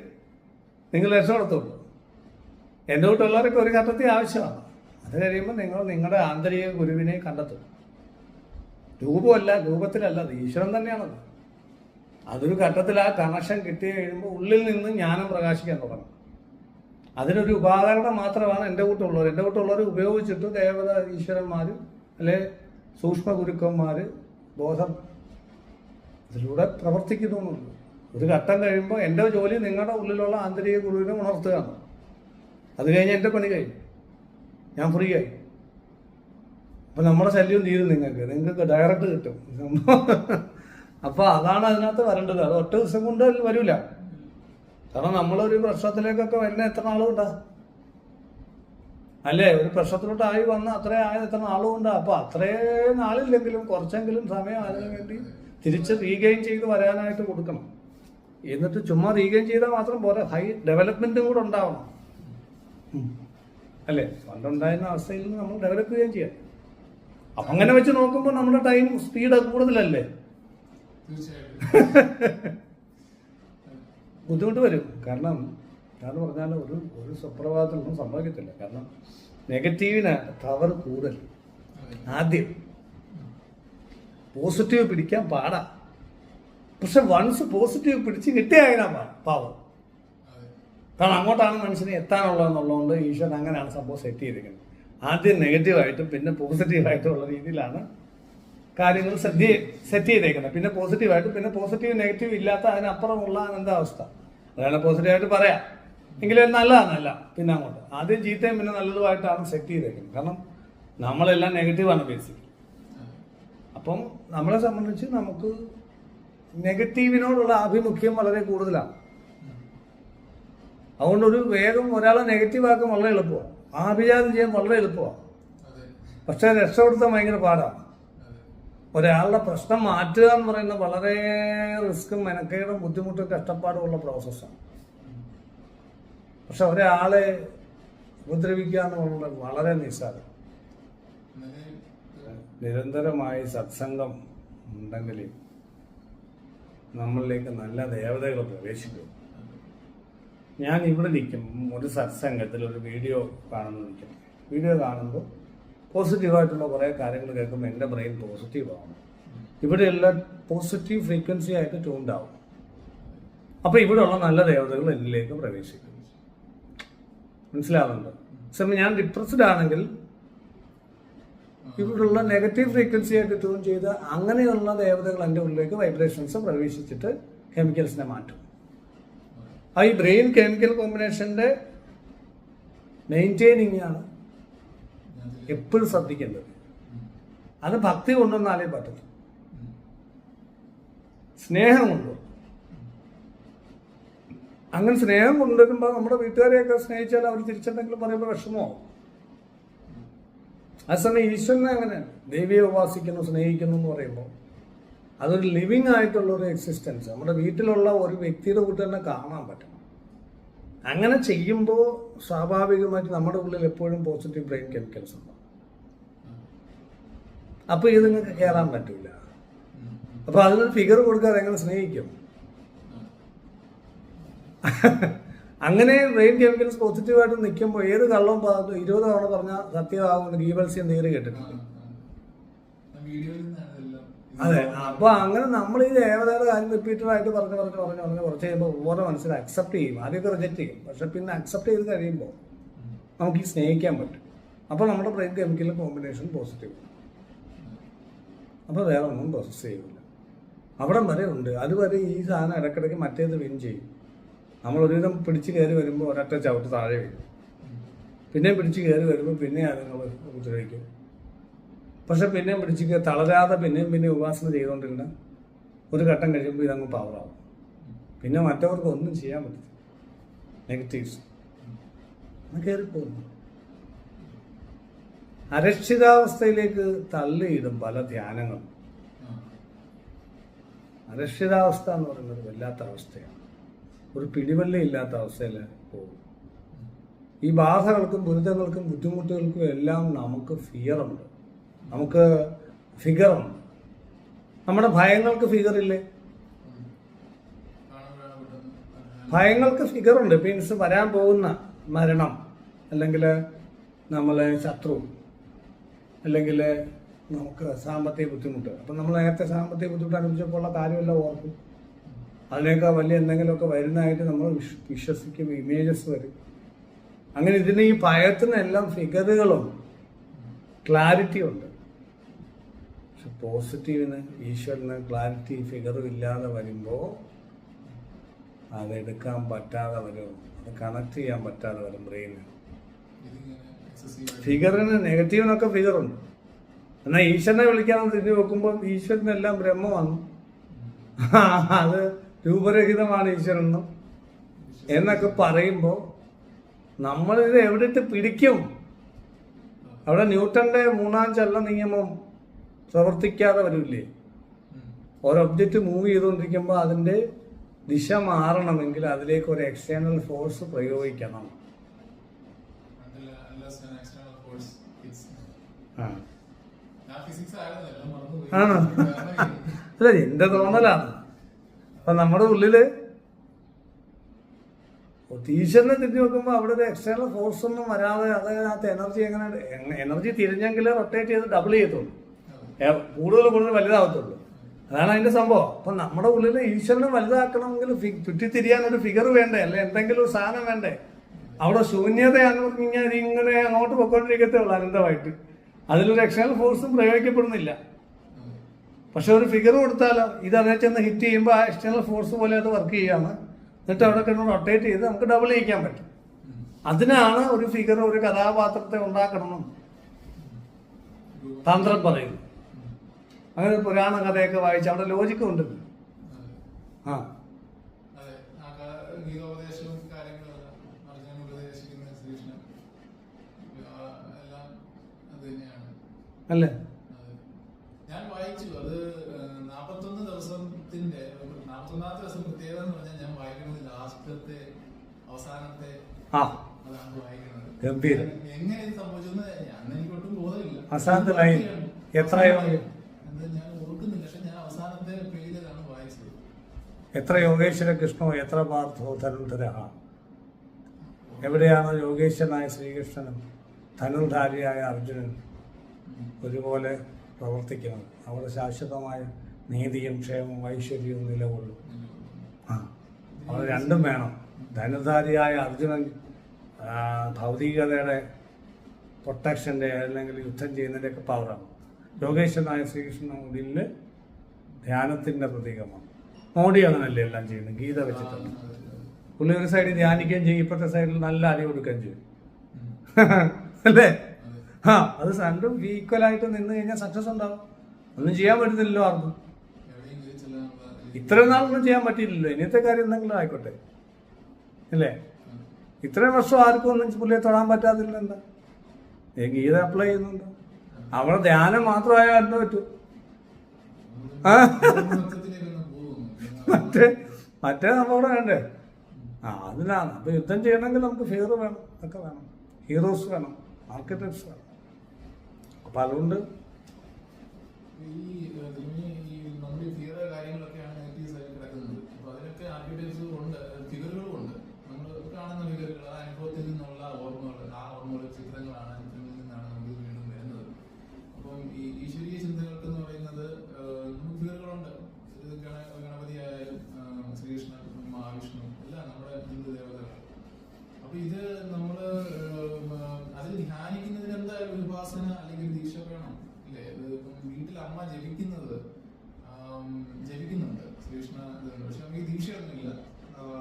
നിങ്ങൾ രക്ഷപ്പെടുത്തുള്ളൂ. എൻ്റെ കൂട്ടുള്ളവരൊക്കെ ഒരു ഘട്ടത്തിൽ ആവശ്യമാണ്. അത് കഴിയുമ്പോൾ നിങ്ങൾ നിങ്ങളുടെ ആന്തരിക ഗുരുവിനെ കണ്ടെത്തും. രൂപമല്ല, രൂപത്തിലല്ല, അത് ഈശ്വരൻ തന്നെയാണത്. അതൊരു ഘട്ടത്തിൽ ആ കണക്ഷൻ കിട്ടി കഴിയുമ്പോൾ ഉള്ളിൽ നിന്ന് ജ്ഞാനം പ്രകാശിക്കാൻ തുടങ്ങും. അതിനൊരു ഉപാകരണം മാത്രമാണ് എൻ്റെ കൂട്ടുള്ളവർ. എൻ്റെ കൂട്ടുള്ളവർ ഉപയോഗിച്ചിട്ട് ദേവത ഈശ്വരന്മാർ അല്ലെ സൂക്ഷ്മ ഗുരുക്കന്മാർ ബോധം ഇതിലൂടെ പ്രവർത്തിക്കുന്നുണ്ട്. ഒരു ഘട്ടം കഴിയുമ്പോൾ എൻ്റെ ജോലി നിങ്ങളുടെ ഉള്ളിലുള്ള ആന്തരിക ഗുരുവിനെ ഉണർത്തുകയാണ്. അത് കഴിഞ്ഞ് എൻ്റെ പണി കഴിഞ്ഞു, ഞാൻ ഫ്രീ ആയി. അപ്പം നമ്മുടെ ശല്യം തീരും. നിങ്ങൾക്ക് ഡയറക്റ്റ് കിട്ടും. അപ്പോൾ അതാണ് അതിനകത്ത് വരേണ്ടത്. അത് ഒറ്റ ദിവസം കൊണ്ട് വരില്ല. കാരണം നമ്മളൊരു പ്രശ്നത്തിലേക്കൊക്കെ വരുന്ന എത്ര നാളുകൊണ്ടാ അല്ലേ? ഒരു പ്രശ്നത്തിലോട്ട് ആയി വന്ന് അത്രയും എത്ര നാളുകൊണ്ടാ. അപ്പോൾ അത്രയും നാളില്ലെങ്കിലും കുറച്ചെങ്കിലും സമയം അതിനു വേണ്ടി തിരിച്ച് റീഗെയിൻ ചെയ്ത് വരാനായിട്ട് കൊടുക്കണം. എന്നിട്ട് ചുമ്മാ റീഗെയിൻ ചെയ്താൽ മാത്രം പോരാ, ഹൈ ഡെവലപ്മെൻറ്റും കൂടെ ഉണ്ടാവണം അല്ലേ? പണ്ടുണ്ടായിരുന്ന അവസ്ഥയിൽ നിന്ന് നമ്മൾ ഡെവലപ്പ് ചെയ്യുകയും ചെയ്യാം. അപ്പം അങ്ങനെ വെച്ച് നോക്കുമ്പോൾ നമ്മുടെ ടൈം സ്പീഡ് കൂടുതലല്ലേ? ബുദ്ധിമുട്ട് വരും. കാരണം പറഞ്ഞാൽ ഒരു സുപ്രഭാതത്തിലൊന്നും സംഭവിക്കത്തില്ല. കാരണം നെഗറ്റീവിന് പവർ കൂടുതൽ. ആദ്യം പോസിറ്റീവ് പിടിക്കാൻ പാടാ. പക്ഷെ വൺസ് പോസിറ്റീവ് പിടിച്ച് കിട്ടിയാൽ പവർ. കാരണം അങ്ങോട്ടാണ് മനുഷ്യന് എത്താനുള്ളതെന്നുള്ളതുകൊണ്ട് ഈശ്വരൻ അങ്ങനെയാണ് സംഭവം സെറ്റ് ചെയ്തിരിക്കുന്നത്. ആദ്യം നെഗറ്റീവായിട്ടും പിന്നെ പോസിറ്റീവായിട്ടും ഉള്ള രീതിയിലാണ് കാര്യങ്ങൾ സെറ്റ് ചെയ്തേക്കുന്നത്. പിന്നെ പോസിറ്റീവായിട്ടും പിന്നെ പോസിറ്റീവ് നെഗറ്റീവ് ഇല്ലാത്ത അതിനപ്പുറമുള്ള അനന്താവസ്ഥ. അതാണ് പോസിറ്റീവായിട്ട് പറയാം. എങ്കിലും നല്ലതാണല്ല. പിന്നെ അങ്ങോട്ട് ആദ്യം ചീത്തയും പിന്നെ നല്ലതുമായിട്ടാണ് സെറ്റ് ചെയ്തേക്കുന്നത്. കാരണം നമ്മളെല്ലാം നെഗറ്റീവാണ് ബേസിക്. അപ്പം നമ്മളെ സംബന്ധിച്ച് നമുക്ക് നെഗറ്റീവിനോടുള്ള ആഭിമുഖ്യം വളരെ കൂടുതലാണ്. അതുകൊണ്ടൊരു വേഗം ഒരാളെ നെഗറ്റീവാക്കാൻ വളരെ എളുപ്പമാണ്. ആഭിജാതം ചെയ്യാൻ വളരെ എളുപ്പമാണ്. പക്ഷേ രക്ഷപ്പെടുത്താൻ ഭയങ്കര പാടാണ്. ഒരാളുടെ പ്രശ്നം മാറ്റുക എന്ന് പറയുന്നത് വളരെ റിസ്ക്കും മെനക്കേടും ബുദ്ധിമുട്ടും കഷ്ടപ്പാടുമുള്ള പ്രോസസ്സാണ്. പക്ഷെ ഒരാളെ ഉപദ്രവിക്കുക എന്നുള്ളത് വളരെ നിസ്സാരം. നിരന്തരമായി സത്സംഗം ഉണ്ടെങ്കിൽ നമ്മളിലേക്ക് നല്ല ദേവതകൾ പ്രവേശിക്കും. ഞാൻ ഇവിടെ നിൽക്കും, ഒരു സത്സംഗത്തിൽ ഒരു വീഡിയോ നിൽക്കും. വീഡിയോ കാണുമ്പോൾ പോസിറ്റീവായിട്ടുള്ള കുറേ കാര്യങ്ങൾ കേൾക്കുമ്പോൾ എൻ്റെ ബ്രെയിൻ പോസിറ്റീവാകും. ഇവിടെയെല്ലാം പോസിറ്റീവ് ഫ്രീക്വൻസി ആയിട്ട് ട്യൂൺഡ് ആവും. അപ്പോൾ ഇവിടെയുള്ള നല്ല ദേവതകൾ എന്നിലേക്ക് പ്രവേശിക്കും. മനസ്സിലാവുന്നുണ്ട്? സമയം ഞാൻ ഡിപ്രസ്ഡ് ആണെങ്കിൽ ഇവിടെയുള്ള നെഗറ്റീവ് ഫ്രീക്വൻസി ആയിട്ട് ട്യൂൺ ചെയ്ത് അങ്ങനെയുള്ള ദേവതകൾ എൻ്റെ ഉള്ളിലേക്ക് വൈബ്രേഷൻസ് പ്രവേശിച്ചിട്ട് കെമിക്കൽസിനെ മാറ്റും. ഈ ബ്രെയിൻ കെമിക്കൽ കോമ്പിനേഷൻ്റെ മെയിൻറ്റെയിനിങ് ആണ് എപ്പോഴും ശ്രദ്ധിക്കേണ്ടത്. അത് ഭക്തി കൊണ്ടുവന്നാലേ പറ്റും, സ്നേഹം കൊണ്ടുവരും. അങ്ങനെ സ്നേഹം കൊണ്ടുവരുമ്പോൾ നമ്മുടെ വീട്ടുകാരെയൊക്കെ സ്നേഹിച്ചാൽ അവർ തിരിച്ചെന്തെങ്കിലും പറയുമ്പോൾ വിഷമമാവും. അതേസമയം ഈശ്വരനെ അങ്ങനെ ദേവിയെ ഉപാസിക്കുന്നു, സ്നേഹിക്കുന്നു എന്ന് പറയുമ്പോൾ അതൊരു ലിവിങ് ആയിട്ടുള്ള ഒരു എക്സിസ്റ്റൻസ് നമ്മുടെ വീട്ടിലുള്ള ഒരു വ്യക്തിയുടെ കൂട്ട് തന്നെ കാണാൻ പറ്റും. അങ്ങനെ ചെയ്യുമ്പോൾ സ്വാഭാവികമായിട്ട് നമ്മുടെ ഉള്ളിൽ എപ്പോഴും പോസിറ്റീവ് ബ്രെയിൻ കെമിക്കൽസ് ഉണ്ടാവും. അപ്പോൾ ഇത് നിങ്ങൾക്ക് കയറാൻ പറ്റില്ല. അപ്പോൾ അതിനൊരു ഫിഗർ കൊടുക്കാതെ എങ്ങനെ സ്നേഹിക്കും? അങ്ങനെ ബ്രെയിൻ കെമിക്കൽസ് പോസിറ്റീവായിട്ട് നിൽക്കുമ്പോൾ ഏത് കള്ളവും 20 തവണ പറഞ്ഞാൽ സത്യമാകുമെന്ന് ഗീബൽസ്യൻ തിയറി കേട്ടിട്ടുണ്ട്. അതെ. അപ്പോൾ അങ്ങനെ നമ്മൾ ഈ ദേവതയുടെ കാര്യം റിപ്പീറ്റഡായിട്ട് പറഞ്ഞ് കുറച്ച് കഴിയുമ്പോൾ ഓരോ മനസ്സിൽ അക്സെപ്റ്റ് ചെയ്യും. ആദ്യമൊക്കെ റിജക്റ്റ് ചെയ്യും. പക്ഷെ പിന്നെ അക്സെപ്റ്റ് ചെയ്ത് കഴിയുമ്പോൾ നമുക്ക് ഈ സ്നേഹിക്കാൻ പറ്റും. അപ്പോൾ നമ്മുടെ ബ്രെയിൻ കെമിക്കൽ കോമ്പിനേഷൻ പോസിറ്റീവ്. അപ്പോൾ വേറെ ഒന്നും പ്രോസസ് ചെയ്യില്ല. അവിടം വരെ ഉണ്ട്. അതുവരെ ഈ സാധനം ഇടയ്ക്കിടയ്ക്ക് മറ്റേത് വിൻ ചെയ്യും. നമ്മൾ ഒരുവിധം പിടിച്ച് കയറി വരുമ്പോൾ ഒരൊറ്റ ചവിട്ട് താഴെ വരും. പിന്നെ പിടിച്ച് കയറി വരുമ്പോൾ പിന്നെ അതുങ്ങൾ ഉപദ്രവിക്കും. പക്ഷെ പിന്നെയും പിടിച്ച് തളരാതെ പിന്നെയും ഉപാസന ചെയ്തുകൊണ്ടിരുന്ന ഒരു ഘട്ടം കഴിയുമ്പോൾ ഇതങ്ങ് പവറാവും. പിന്നെ മറ്റവർക്ക് ഒന്നും ചെയ്യാൻ പറ്റില്ല. നെഗറ്റീവ്സ് കയറിപ്പോകുന്നു. അരക്ഷിതാവസ്ഥയിലേക്ക് തള്ളിയിടും പല ധ്യാനങ്ങളും. അരക്ഷിതാവസ്ഥ എന്ന് പറയുന്നത് വല്ലാത്ത അവസ്ഥയാണ്. ഒരു പിടിവള്ളി ഇല്ലാത്ത അവസ്ഥയിൽ പോകും. ഈ ബാധകൾക്കും ദുരിതങ്ങൾക്കും ബുദ്ധിമുട്ടുകൾക്കും എല്ലാം നമുക്ക് ഫിയറുണ്ട്, നമുക്ക് ഫിഗറുണ്ട്. നമ്മുടെ ഭയങ്ങൾക്ക് ഫിഗറില്ലേ? ഭയങ്ങൾക്ക് ഫിഗറുണ്ട്. മീൻസ് വരാൻ പോകുന്ന മരണം, അല്ലെങ്കിൽ നമ്മളെ ശത്രു, അല്ലെങ്കിൽ നമുക്ക് സാമ്പത്തിക ബുദ്ധിമുട്ട്. അപ്പം നമ്മൾ നേരത്തെ സാമ്പത്തിക ബുദ്ധിമുട്ട് അനുഭവിച്ചപ്പോൾ ഉള്ള കാര്യമെല്ലാം ഓർക്കും. അതിനേക്കാൾ വലിയ എന്തെങ്കിലുമൊക്കെ വരുന്നതായിട്ട് നമ്മൾ വിശ്വസിക്കും, ഇമേജസ് വരും. അങ്ങനെ ഇതിന് ഈ ഭയത്തിനെല്ലാം ഫിഗറുകളുണ്ട്, ക്ലാരിറ്റി ഉണ്ട്. പോസിറ്റീവിന് ഈശ്വരന് ക്ലാരിറ്റി ഫിഗറും ഇല്ലാതെ വരുമ്പോൾ അതെടുക്കാൻ പറ്റാതെ വരും, അത് കണക്ട് ചെയ്യാൻ പറ്റാതെ വരും ബ്രെയിന്. ഫിഗറിന് നെഗറ്റീവിനൊക്കെ ഫിഗറുണ്ട്. എന്നാൽ ഈശ്വരനെ വിളിക്കാതെ തിരിഞ്ഞു വെക്കുമ്പോൾ ഈശ്വരനെല്ലാം ബ്രഹ്മമാണ്, അത് രൂപരഹിതമാണ് ഈശ്വരനും എന്നൊക്കെ പറയുമ്പോൾ നമ്മളിത് എവിടെയിട്ട് പിടിക്കും? അവിടെ ന്യൂട്ടന്റെ 3-ാം ചലന നിയമം പ്രവർത്തിക്കാതെ വരില്ലേ? ഒരു ഒബ്ജക്റ്റ് മൂവ് ചെയ്തുകൊണ്ടിരിക്കുമ്പോൾ അതിൻ്റെ ദിശ മാറണമെങ്കിൽ അതിലേക്ക് ഒരു എക്സ്റ്റേണൽ ഫോഴ്സ് പ്രയോഗിക്കണം. ആണോ? അല്ല, എന്റെ തോന്നലാണ്. അപ്പൊ നമ്മുടെ ഉള്ളില് ഈശ്വരനെ തിരിഞ്ഞു നോക്കുമ്പോൾ അവിടെ ഒരു എക്സ്റ്റേണൽ ഫോഴ്സ് ഒന്നും വരാതെ അതിനകത്ത് എനർജി എനർജി തിരിഞ്ഞെങ്കിൽ റൊട്ടേറ്റ് ചെയ്ത് ഡബിൾ ചെയ്യത്തുള്ളൂ, കൂടുതൽ വലുതാവത്തുള്ളൂ. അതാണ് അതിന്റെ സംഭവം. അപ്പൊ നമ്മുടെ ഉള്ളിൽ ഈശ്വരനെ വലുതാക്കണമെങ്കിൽ ചുറ്റിത്തിരിയാൻ ഒരു ഫിഗർ വേണ്ടേ, അല്ലെ എന്തെങ്കിലും ഒരു സാധനം വേണ്ടേ? അവിടെ ശൂന്യതയാണെന്ന് പറഞ്ഞു കഴിഞ്ഞാൽ ഇങ്ങനെ അങ്ങോട്ട് പൊക്കോണ്ടിരിക്കത്തേ ഉള്ളൂ അനന്തമായിട്ട്. അതിലൊരു എക്സ്റ്റേണൽ ഫോഴ്സും പ്രയോഗിക്കപ്പെടുന്നില്ല. പക്ഷെ ഒരു ഫിഗർ കൊടുത്താലോ ഇത് അതിനെ ചെന്ന് ഹിറ്റ് ചെയ്യുമ്പോൾ ആ എക്സ്റ്റേണൽ ഫോഴ്സ് പോലെ അത് വർക്ക് ചെയ്യാണ്. എന്നിട്ട് അവിടെ കിടന്ന് റൊട്ടേറ്റ് ചെയ്ത് നമുക്ക് ഡബിൾ ചെയ്യിക്കാൻ പറ്റും. അതിനാണ് ഒരു ഫിഗർ, ഒരു കഥാപാത്രത്തെ ഉണ്ടാക്കണം തന്ത്രം പറയുന്നു. അങ്ങനെ പുരാണ കഥയൊക്കെ വായിച്ച് അവിടെ ലോജിക്ക് ഉണ്ട്. ആ അല്ലേ? ഞാൻ വായിച്ചു അത് 41 ദിവസത്തിന്റെ 41ാമത്തെ ദിവസം പ്രത്യേകത എന്ന് പറഞ്ഞാൽ ഞാൻ വായിക്കുന്നത് ലാസ്റ്റത്തെ അവസാനത്തെ അതാണ് വായിക്കുന്നത്. ഗംഭീരം. എങ്ങനെ ഇത് സംഭവിച്ചെന്ന് എനിക്ക് ഒട്ടും ബോധമില്ല. അവസാനത്തെ ലൈൻ എത്രയോ ഞാൻ ഓർക്കുന്നില്ല, പക്ഷെ ഞാൻ അവസാനത്തെ പേജിലാണ് വായിച്ചത്. എത്ര യോഗേശ്വര കൃഷ്ണോ എത്ര പാർത്ഥോ ധനുർധര. എവിടെയാണ് യോഗേശ്വരനായ ശ്രീകൃഷ്ണനും ധനുർധാരിയായ അർജുനൻ ഒരുപോലെ പ്രവർത്തിക്കുന്നത്? അവിടെ ശാശ്വതമായ നീതിയും ക്ഷേമവും ഐശ്വര്യവും നിലകൊള്ളും. അവിടെ രണ്ടും വേണം. ധനുർധാരിയായ അർജുനൻ ഭൗതികതയുടെ പ്രൊട്ടക്ഷൻ്റെ അല്ലെങ്കിൽ യുദ്ധം ചെയ്യുന്നതിൻ്റെയൊക്കെ പവറാണ്. യോഗേശ്വരനായ ശ്രീകൃഷ്ണൻ ഉള്ളിൽ ധ്യാനത്തിൻ്റെ പ്രതീകമാണ്. മോഡി അങ്ങനല്ലേ എല്ലാം ചെയ്യുന്നത്, ഗീത വെച്ചിട്ടാണ്. പുള്ളി ഒരു സൈഡിൽ ധ്യാനിക്കുകയും ചെയ്യും, ഇപ്പോഴത്തെ സൈഡിൽ നല്ല അടി കൊടുക്കുകയും ചെയ്യും, അല്ലേ? അത് രണ്ടും ഈക്വലായിട്ട് നിന്ന് കഴിഞ്ഞാൽ സക്സസ് ഉണ്ടാവും. ഒന്നും ചെയ്യാൻ പറ്റുന്നില്ലല്ലോ ആർക്കും. ഇത്രയും നാളൊന്നും ചെയ്യാൻ പറ്റിയില്ലല്ലോ. ഇനിയത്തെ കാര്യം എന്തെങ്കിലും ആയിക്കോട്ടെ, അല്ലേ? ഇത്രയും വർഷം ആർക്കും ഒന്നും പുള്ളിയെ തൊടാൻ പറ്റാതില്ല. എന്താ ഗീത അപ്ലൈ ചെയ്യുന്നുണ്ട്? അവിടെ ധ്യാനം മാത്രമായാൽ അതിന് പറ്റൂ. മറ്റേ നമ്മളവിടെ വേണ്ടേ? അതിനാണ്. അപ്പൊ യുദ്ധം ചെയ്യണമെങ്കിൽ നമുക്ക് ഫിയർ വേണം, ഒക്കെ വേണം, ഹീറോസ് വേണം, ആർക്കിടെക്ട്സ് വേണം. അപ്പൊ അതുകൊണ്ട് നമ്മുടെ ഫിയർ കാര്യങ്ങളൊക്കെയാണ് നെഗറ്റീവ്സ് ആയിട്ട് കിടക്കുന്നത്. അപ്പൊ അതിനൊക്കെ ആർക്കിടെക്ട്സും ഉണ്ട്, ഫിഗറുകളും ഉണ്ട്. നമ്മൾ കാണുന്ന ഫിഗറുകൾ ആ അനുഭവത്തിൽ നിന്നുള്ള ഓർമ്മകൾ, ആ ഓർമ്മകൾ ചിത്രങ്ങളാണ്, ചിത്രങ്ങളിൽ നിന്നാണ് നമുക്ക് വീണ്ടും വരുന്നത്. അപ്പം ഈ ഈശ്വരീയ ചിന്തകൾക്ക് എന്ന് പറയുന്നത് നമുക്ക് ഫിഗറുകളുണ്ട്. ഗണപതിയായാലും ശ്രീകൃഷ്ണൻ, മഹാവിഷ്ണു എല്ലാം നമ്മുടെ ഹിന്ദു ദേവതകൾ. അപ്പൊ ഇത് നമ്മള് അതിൽ ധ്യാനിക്കുന്നതിന് എന്തായാലും ഒരു ഉപാസന അല്ലെങ്കിൽ ദീക്ഷ വേണം, ഇല്ലേ? വീട്ടിൽ അമ്മ ജപിക്കുന്നുണ്ട് ശ്രീകൃഷ്ണ ഇതുണ്ട്, പക്ഷെ നമുക്ക് ദീക്ഷയൊന്നുമില്ല.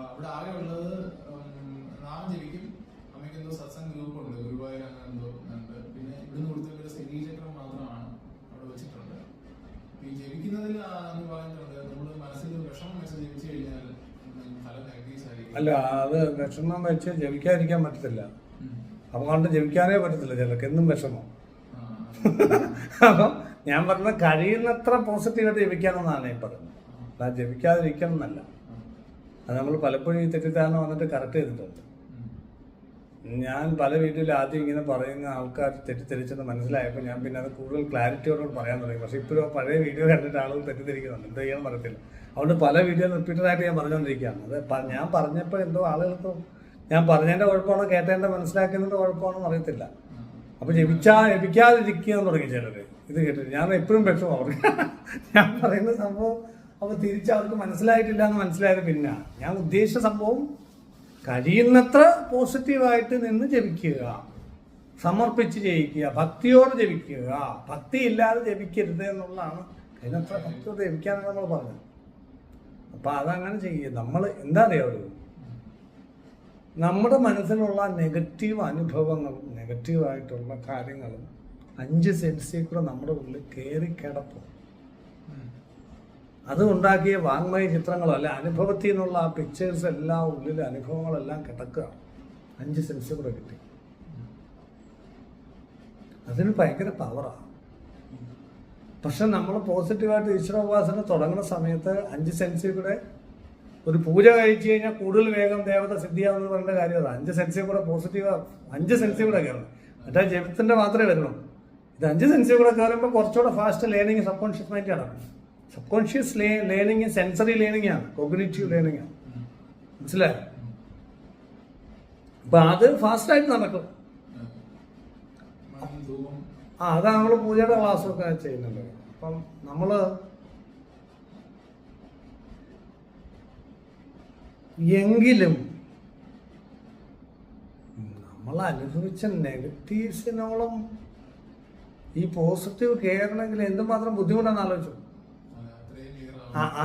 അവിടെ ആകെ ഉള്ളത് നാം ജപിക്കും. അമ്മയ്ക്ക് എന്തോ സത്സംഗ ഗ്രൂപ്പുണ്ട്, ഗുരുവായൂർ അങ്ങനെ എന്തോ ഉണ്ട്. പിന്നെ ഇവിടുന്ന് കൊടുത്തൊരു സ്ഥിരീചക്രം മാത്രമാണ് അവിടെ വെച്ചിട്ടുണ്ട്. ഈ ജപിക്കുന്നതിൽ എന്ന് പറഞ്ഞിട്ടുണ്ട്, നമ്മള് മനസ്സിൽ വിഷമം വെച്ച് ജപിച്ചു കഴിഞ്ഞാൽ പല നെഗറ്റീവ്സ് ആയിരിക്കും. അല്ല, അത് വിഷമം വെച്ച് ജപിക്കാതിരിക്കാൻ പറ്റത്തില്ല. അപ്പൊ കണ്ട് ജപിക്കാനേ പറ്റത്തില്ല ചിലർക്ക്, എന്നും വിഷമം. അപ്പം ഞാൻ പറഞ്ഞത് കഴിയുന്നത്ര പോസിറ്റീവായിട്ട് ജപിക്കാനെന്നാണ് ഞാൻ പറയുന്നത്. അല്ല ജപിക്കാതിരിക്കണം എന്നല്ല. അത് നമ്മൾ പലപ്പോഴും ഈ തെറ്റിദ്ധാരണ വന്നിട്ട് കറക്റ്റ് ചെയ്തിട്ടുണ്ട്. ഞാൻ പല വീഡിയോയിൽ ആദ്യം ഇങ്ങനെ പറയുന്ന ആൾക്കാർ തെറ്റിദ്ധരിച്ചെന്ന് മനസ്സിലായപ്പോൾ ഞാൻ പിന്നെ അത് കൂടുതൽ ക്ലാരിറ്റിയോട് പറയാൻ തുടങ്ങി. പക്ഷെ ഇപ്പോഴും പഴയ വീഡിയോ കണ്ടിട്ട് ആളുകൾ തെറ്റിദ്ധരിക്കുന്നുണ്ട്, എന്താ ചെയ്യാൻ പറയത്തില്ല. അതുകൊണ്ട് പല വീഡിയോ റിപ്പീറ്റഡായിട്ട് ഞാൻ പറഞ്ഞുകൊണ്ടിരിക്കുകയാണ്. അത് ഞാൻ പറഞ്ഞപ്പോൾ എന്തോ ആളുകൾക്ക് ഞാൻ പറഞ്ഞതിൻ്റെ കുഴപ്പമാണോ കേട്ടതിൻ്റെ മനസ്സിലാക്കുന്നതിൻ്റെ കുഴപ്പമാണോ അറിയത്തില്ല. അപ്പോൾ ജപിക്കാതിരിക്കുക തുടങ്ങി ചിലർ. ഇത് കേട്ടിട്ട് ഞാൻ എപ്പോഴും വിഷമം അവർക്ക് ഞാൻ പറയുന്ന സംഭവം അപ്പോൾ തിരിച്ച് അവർക്ക് മനസ്സിലായിട്ടില്ല എന്ന് മനസ്സിലായത്. പിന്നെ ഞാൻ ഉദ്ദേശിച്ച സംഭവം കഴിയുന്നത്ര പോസിറ്റീവായിട്ട് നിന്ന് ജപിക്കുക. സമർപ്പിച്ച് ജയിക്കുക, ഭക്തിയോട് ജപിക്കുക. ഭക്തി ഇല്ലാതെ ജപിക്കരുത് എന്നുള്ളതാണ്. അതിനത്ര ഭക്തിയോട് ജപിക്കാനാണ് നമ്മൾ പറഞ്ഞത്. അപ്പം അതങ്ങനെ ചെയ്യുക. നമ്മൾ എന്താ അറിയാവുള്ളൂ, നമ്മുടെ മനസ്സിലുള്ള നെഗറ്റീവ് അനുഭവങ്ങളും നെഗറ്റീവായിട്ടുള്ള കാര്യങ്ങളും 5 സെൻസിൽ കൂടെ നമ്മുടെ ഉള്ളിൽ കയറി കിടപ്പും. അത് ഉണ്ടാക്കിയ വാങ്മയ ചിത്രങ്ങളോ അല്ലെ അനുഭവത്തിൽ നിന്നുള്ള ആ പിക്ചേഴ്സ് എല്ലാം ഉള്ളിൽ അനുഭവങ്ങളെല്ലാം കിടക്കുക 5 സെൻസിൽ കൂടെ കിട്ടി. അതിന് ഭയങ്കര പവറാണ്. പക്ഷെ നമ്മൾ പോസിറ്റീവായിട്ട് ഈശ്വരോപാസന തുടങ്ങുന്ന സമയത്ത് 5 സെൻസിൽ കൂടെ ഒരു പൂജ കഴിച്ചു കഴിഞ്ഞാൽ കൂടുതൽ വേഗം ദേവത സിദ്ധിയാവുന്നത് പറയേണ്ട കാര്യമാണ്. 5 സെൻസിൽ കൂടെ പോസിറ്റീവ് 5 സെൻസിൽ കൂടെ കയറണം. മറ്റേ ജപത്തിന്റെ മാത്രമേ വരുന്നുള്ളൂ. ഇത് 5 സെൻസിൽ കൂടെ കയറുമ്പോൾ കുറച്ചുകൂടെ fast learning sub conscious mind നടക്കും. Sub conscious learning sensory learning ആണ്, കോഗ്നിറ്റീവ് ലേണിംഗ് ആണ്. മനസ്സിലായോ? അപ്പൊ അത് ഫാസ്റ്റായിട്ട് നടക്കും. അതാണ് നമ്മൾ പൂജയുടെ ക്ലാസ്സൊക്കെ ചെയ്യുന്നുണ്ട്. അപ്പം നമ്മള് എങ്കിലും നമ്മൾ അനുഭവിച്ച നെഗറ്റീവ്സിനോളം ഈ പോസിറ്റീവ് കയറണമെങ്കിൽ എന്തുമാത്രം ബുദ്ധിമുട്ടാണെന്ന് ആലോചിച്ചു.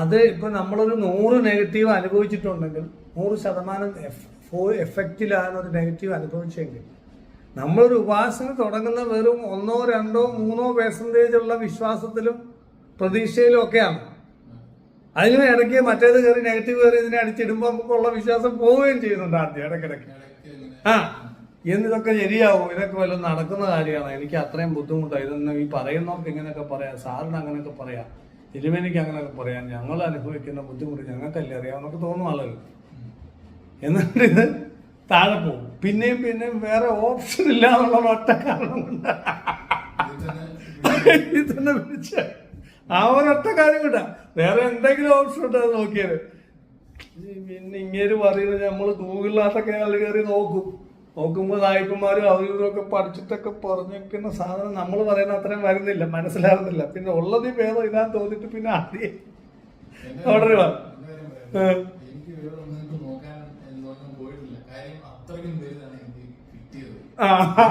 അത് ഇപ്പൊ നമ്മളൊരു 100 നെഗറ്റീവ് അനുഭവിച്ചിട്ടുണ്ടെങ്കിൽ 100% എഫക്റ്റിലാണ് ഒരു നെഗറ്റീവ് അനുഭവിച്ചെങ്കിൽ നമ്മളൊരു ഉപാസന തുടങ്ങുന്ന വെറും 1, 2, 3% ഉള്ള വിശ്വാസത്തിലും പ്രതീക്ഷയിലും ഒക്കെയാണ്. അതിന് ഇടയ്ക്ക് മറ്റേത് കയറി നെഗറ്റീവ് കയറി ഇതിനെ അടിച്ചിടുമ്പോൾ നമുക്കുള്ള വിശ്വാസം പോവുകയും ചെയ്യുന്നുണ്ട് ആദ്യം ഇടയ്ക്കിടയ്ക്ക്. എന്നിതൊക്കെ ശരിയാവും, ഇതൊക്കെ വല്ലതും നടക്കുന്ന കാര്യമാണ്, എനിക്ക് അത്രയും ബുദ്ധിമുട്ടാണ്, ഇതൊന്നും ഈ പറയുന്നവർക്ക് ഇങ്ങനെയൊക്കെ പറയാം, സാറിന് അങ്ങനെയൊക്കെ പറയാം, തിരുമേനിക്ക് അങ്ങനെയൊക്കെ പറയാം, ഞങ്ങൾ അനുഭവിക്കുന്ന ബുദ്ധിമുട്ട് ഞങ്ങൾക്കല്ലേ അറിയാമെന്നൊക്കെ തോന്നുമല്ലോ. എന്നിട്ട് ഇത് താഴെ പോകും. പിന്നെയും വേറെ ഓപ്ഷൻ ഇല്ല എന്നുള്ള ഒറ്റ കാരണം കൊണ്ട് ഇതിനെ വിളിച്ച ആ ഒരൊറ്റ കാര്യം കൊണ്ടാ. വേറെ എന്തെങ്കിലും ഓപ്ഷൻ ഉണ്ടോ അത് നോക്കിയത്. പിന്നെ ഇങ്ങനെ പറയുന്നത് നമ്മൾ ഗൂഗിളിനകത്തൊക്കെ കയറി നോക്കുമ്പോൾ നായികന്മാരും അവരൊക്കെ പഠിച്ചിട്ടൊക്കെ പറഞ്ഞിരിക്കുന്ന സാധനം നമ്മൾ പറയുന്ന അത്രയും വരുന്നില്ല, മനസ്സിലാവുന്നില്ല. പിന്നെ ഉള്ളത് ഭേദം ഇതാന്ന് തോന്നിട്ട് പിന്നെ ആദ്യം ഓർഡർ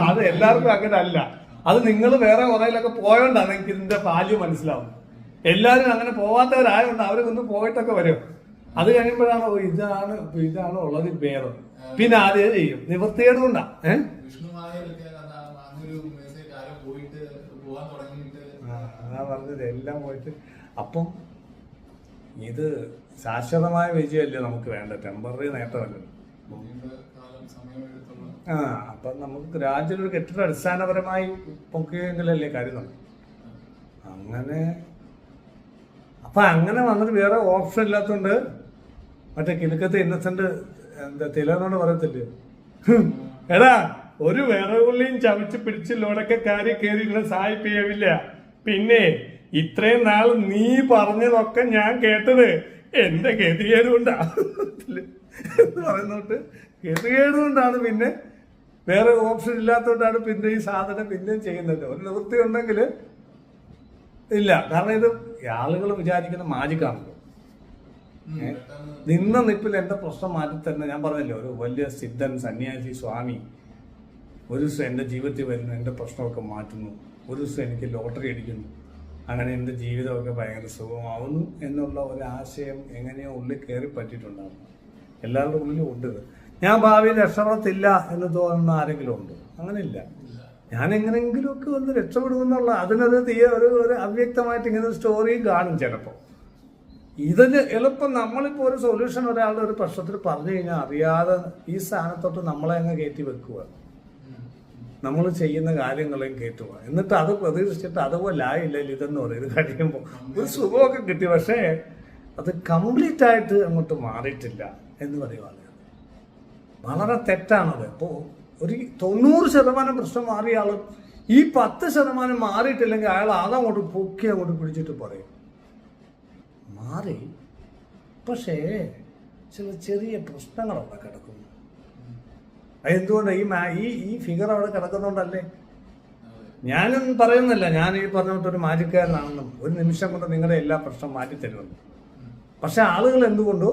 അത് എല്ലാവർക്കും അങ്ങനെ അല്ല. അത് നിങ്ങൾ വേറെ കുറേലൊക്കെ പോയോണ്ടാണ് എനിക്ക് ഇതിന്റെ വാല്യൂ മനസ്സിലാവും. എല്ലാവരും അങ്ങനെ പോവാത്തവരായോണ്ട് അവരൊന്ന് പോയിട്ടൊക്കെ വരും. അത് കഴിയുമ്പോഴാണ് ഇതാണ് ഉള്ളത് ഭേദം. പിന്നെ ആദ്യം ചെയ്യും നിവൃത്തിയേട് കൊണ്ടാ. അതാ പറഞ്ഞത് എല്ലാം പോയിട്ട്. അപ്പം ഇത് ശാശ്വതമായ വിജയമല്ലേ നമുക്ക് വേണ്ട, ടെമ്പററി നേട്ടമല്ലേ. അപ്പം നമുക്ക് ഗ്രാജുവൽ ഒരു കെട്ടിടം അടിസ്ഥാനപരമായി പൊക്കിയെങ്കിലല്ലേ കാര്യം നമുക്ക് അങ്ങനെ. അപ്പൊ അങ്ങനെ വന്നിട്ട് വേറെ ഓപ്ഷൻ ഇല്ലാത്തതുകൊണ്ട് മറ്റേ കിലുക്കത്തെ ഇന്നസെന്റ് തിലനോട് പറയത്തില്ലേ, എടാ ഒരു വിറകുള്ളിയും ചവച്ച് പിടിച്ച് ലോടൊക്കെ കയറിയുള്ള സായിപ്പിയാവില്ല. പിന്നെ ഇത്രയും നാൾ നീ പറഞ്ഞതൊക്കെ ഞാൻ കേട്ടത് എന്റെ ഗതികേട് കൊണ്ടാ എന്ന് പറയുന്നോട്ട് ഗതികേട് കൊണ്ടാണ്. പിന്നെ വേറെ ഓപ്ഷൻ ഇല്ലാത്തതുകൊണ്ടാണ് പിന്നെ ഈ സാധനം പിന്നെയും ചെയ്യുന്നത്. ഒരു നിവൃത്തി ഉണ്ടെങ്കിൽ ഇല്ല. കാരണം ഇത് ആളുകൾ വിചാരിക്കുന്ന മാജിക്കാണല്ലോ. നിന്ന നിപ്പിൽ എന്റെ പ്രശ്നം മാറ്റി തന്നെ. ഞാൻ പറഞ്ഞല്ലോ, ഒരു വലിയ സിദ്ധൻ സന്യാസി സ്വാമി ഒരു ദിവസം എന്റെ ജീവിതത്തിൽ വരുന്നു, എന്റെ പ്രശ്നമൊക്കെ മാറ്റുന്നു, ഒരു ദിവസം എനിക്ക് ലോട്ടറി അടിക്കുന്നു, അങ്ങനെ എന്റെ ജീവിതമൊക്കെ ഭയങ്കര സുഖമാവുന്നു എന്നുള്ള ഒരു ആശയം എങ്ങനെയോ ഉള്ളിൽ കയറി പറ്റിയിട്ടുണ്ടാകും. എല്ലാവരുടെ ഉള്ളിലും ഉണ്ട്. ഞാൻ ഭാവിയിൽ രക്ഷപ്പെടത്തില്ല എന്ന് തോന്നുന്ന ആരെങ്കിലും ഉണ്ട്? അങ്ങനെയില്ല. ഞാൻ എങ്ങനെയെങ്കിലുമൊക്കെ ഒന്ന് രക്ഷപ്പെടുമെന്നുള്ള അതിനൊരു ഒരു അവ്യക്തമായിട്ട് ഇങ്ങനെ ഒരു സ്റ്റോറിയും കാണും ചിലപ്പോൾ. ഇതിന് എളുപ്പം നമ്മളിപ്പോൾ ഒരു സൊല്യൂഷൻ ഒരാളുടെ ഒരു പ്രശ്നത്തിൽ പറഞ്ഞു കഴിഞ്ഞാൽ അറിയാതെ ഈ സ്ഥാനത്തോട്ട് നമ്മളെ അങ്ങ് കയറ്റി വെക്കുക, നമ്മൾ ചെയ്യുന്ന കാര്യങ്ങളെയും കയറ്റുക. എന്നിട്ട് അത് പ്രതീക്ഷിച്ചിട്ട് അതുപോലെ ആയില്ല ഇതെന്ന് പറയും. ഇത് കഴിയുമ്പോൾ ഒരു സുഖമൊക്കെ കിട്ടി, പക്ഷേ അത് കംപ്ലീറ്റ് ആയിട്ട് അങ്ങോട്ട് മാറിയിട്ടില്ല എന്ന് പറയുവാണ്. വളരെ തെറ്റാണത്. അപ്പോൾ ഒരു 90% പ്രശ്നം മാറിയ ആൾ ഈ 10% മാറിയിട്ടില്ലെങ്കിൽ അയാൾ അതങ്ങോട്ട് പൊക്കി അങ്ങോട്ട് പിടിച്ചിട്ട് പറയും മാറി, പക്ഷേ ചില ചെറിയ പ്രശ്നങ്ങൾ അവിടെ കിടക്കുന്നു. എന്തുകൊണ്ട് ഈ ഫിഗർ അവിടെ കിടക്കുന്നതുകൊണ്ടല്ലേ. ഞാനും പറയുന്നില്ല ഞാൻ ഈ പറഞ്ഞിട്ടൊരു മാജിക്കാരനാണെന്നും ഒരു നിമിഷം കൊണ്ട് നിങ്ങളുടെ എല്ലാ പ്രശ്നം മാറ്റിത്തരുമെന്ന്. പക്ഷെ ആളുകൾ എന്തുകൊണ്ടോ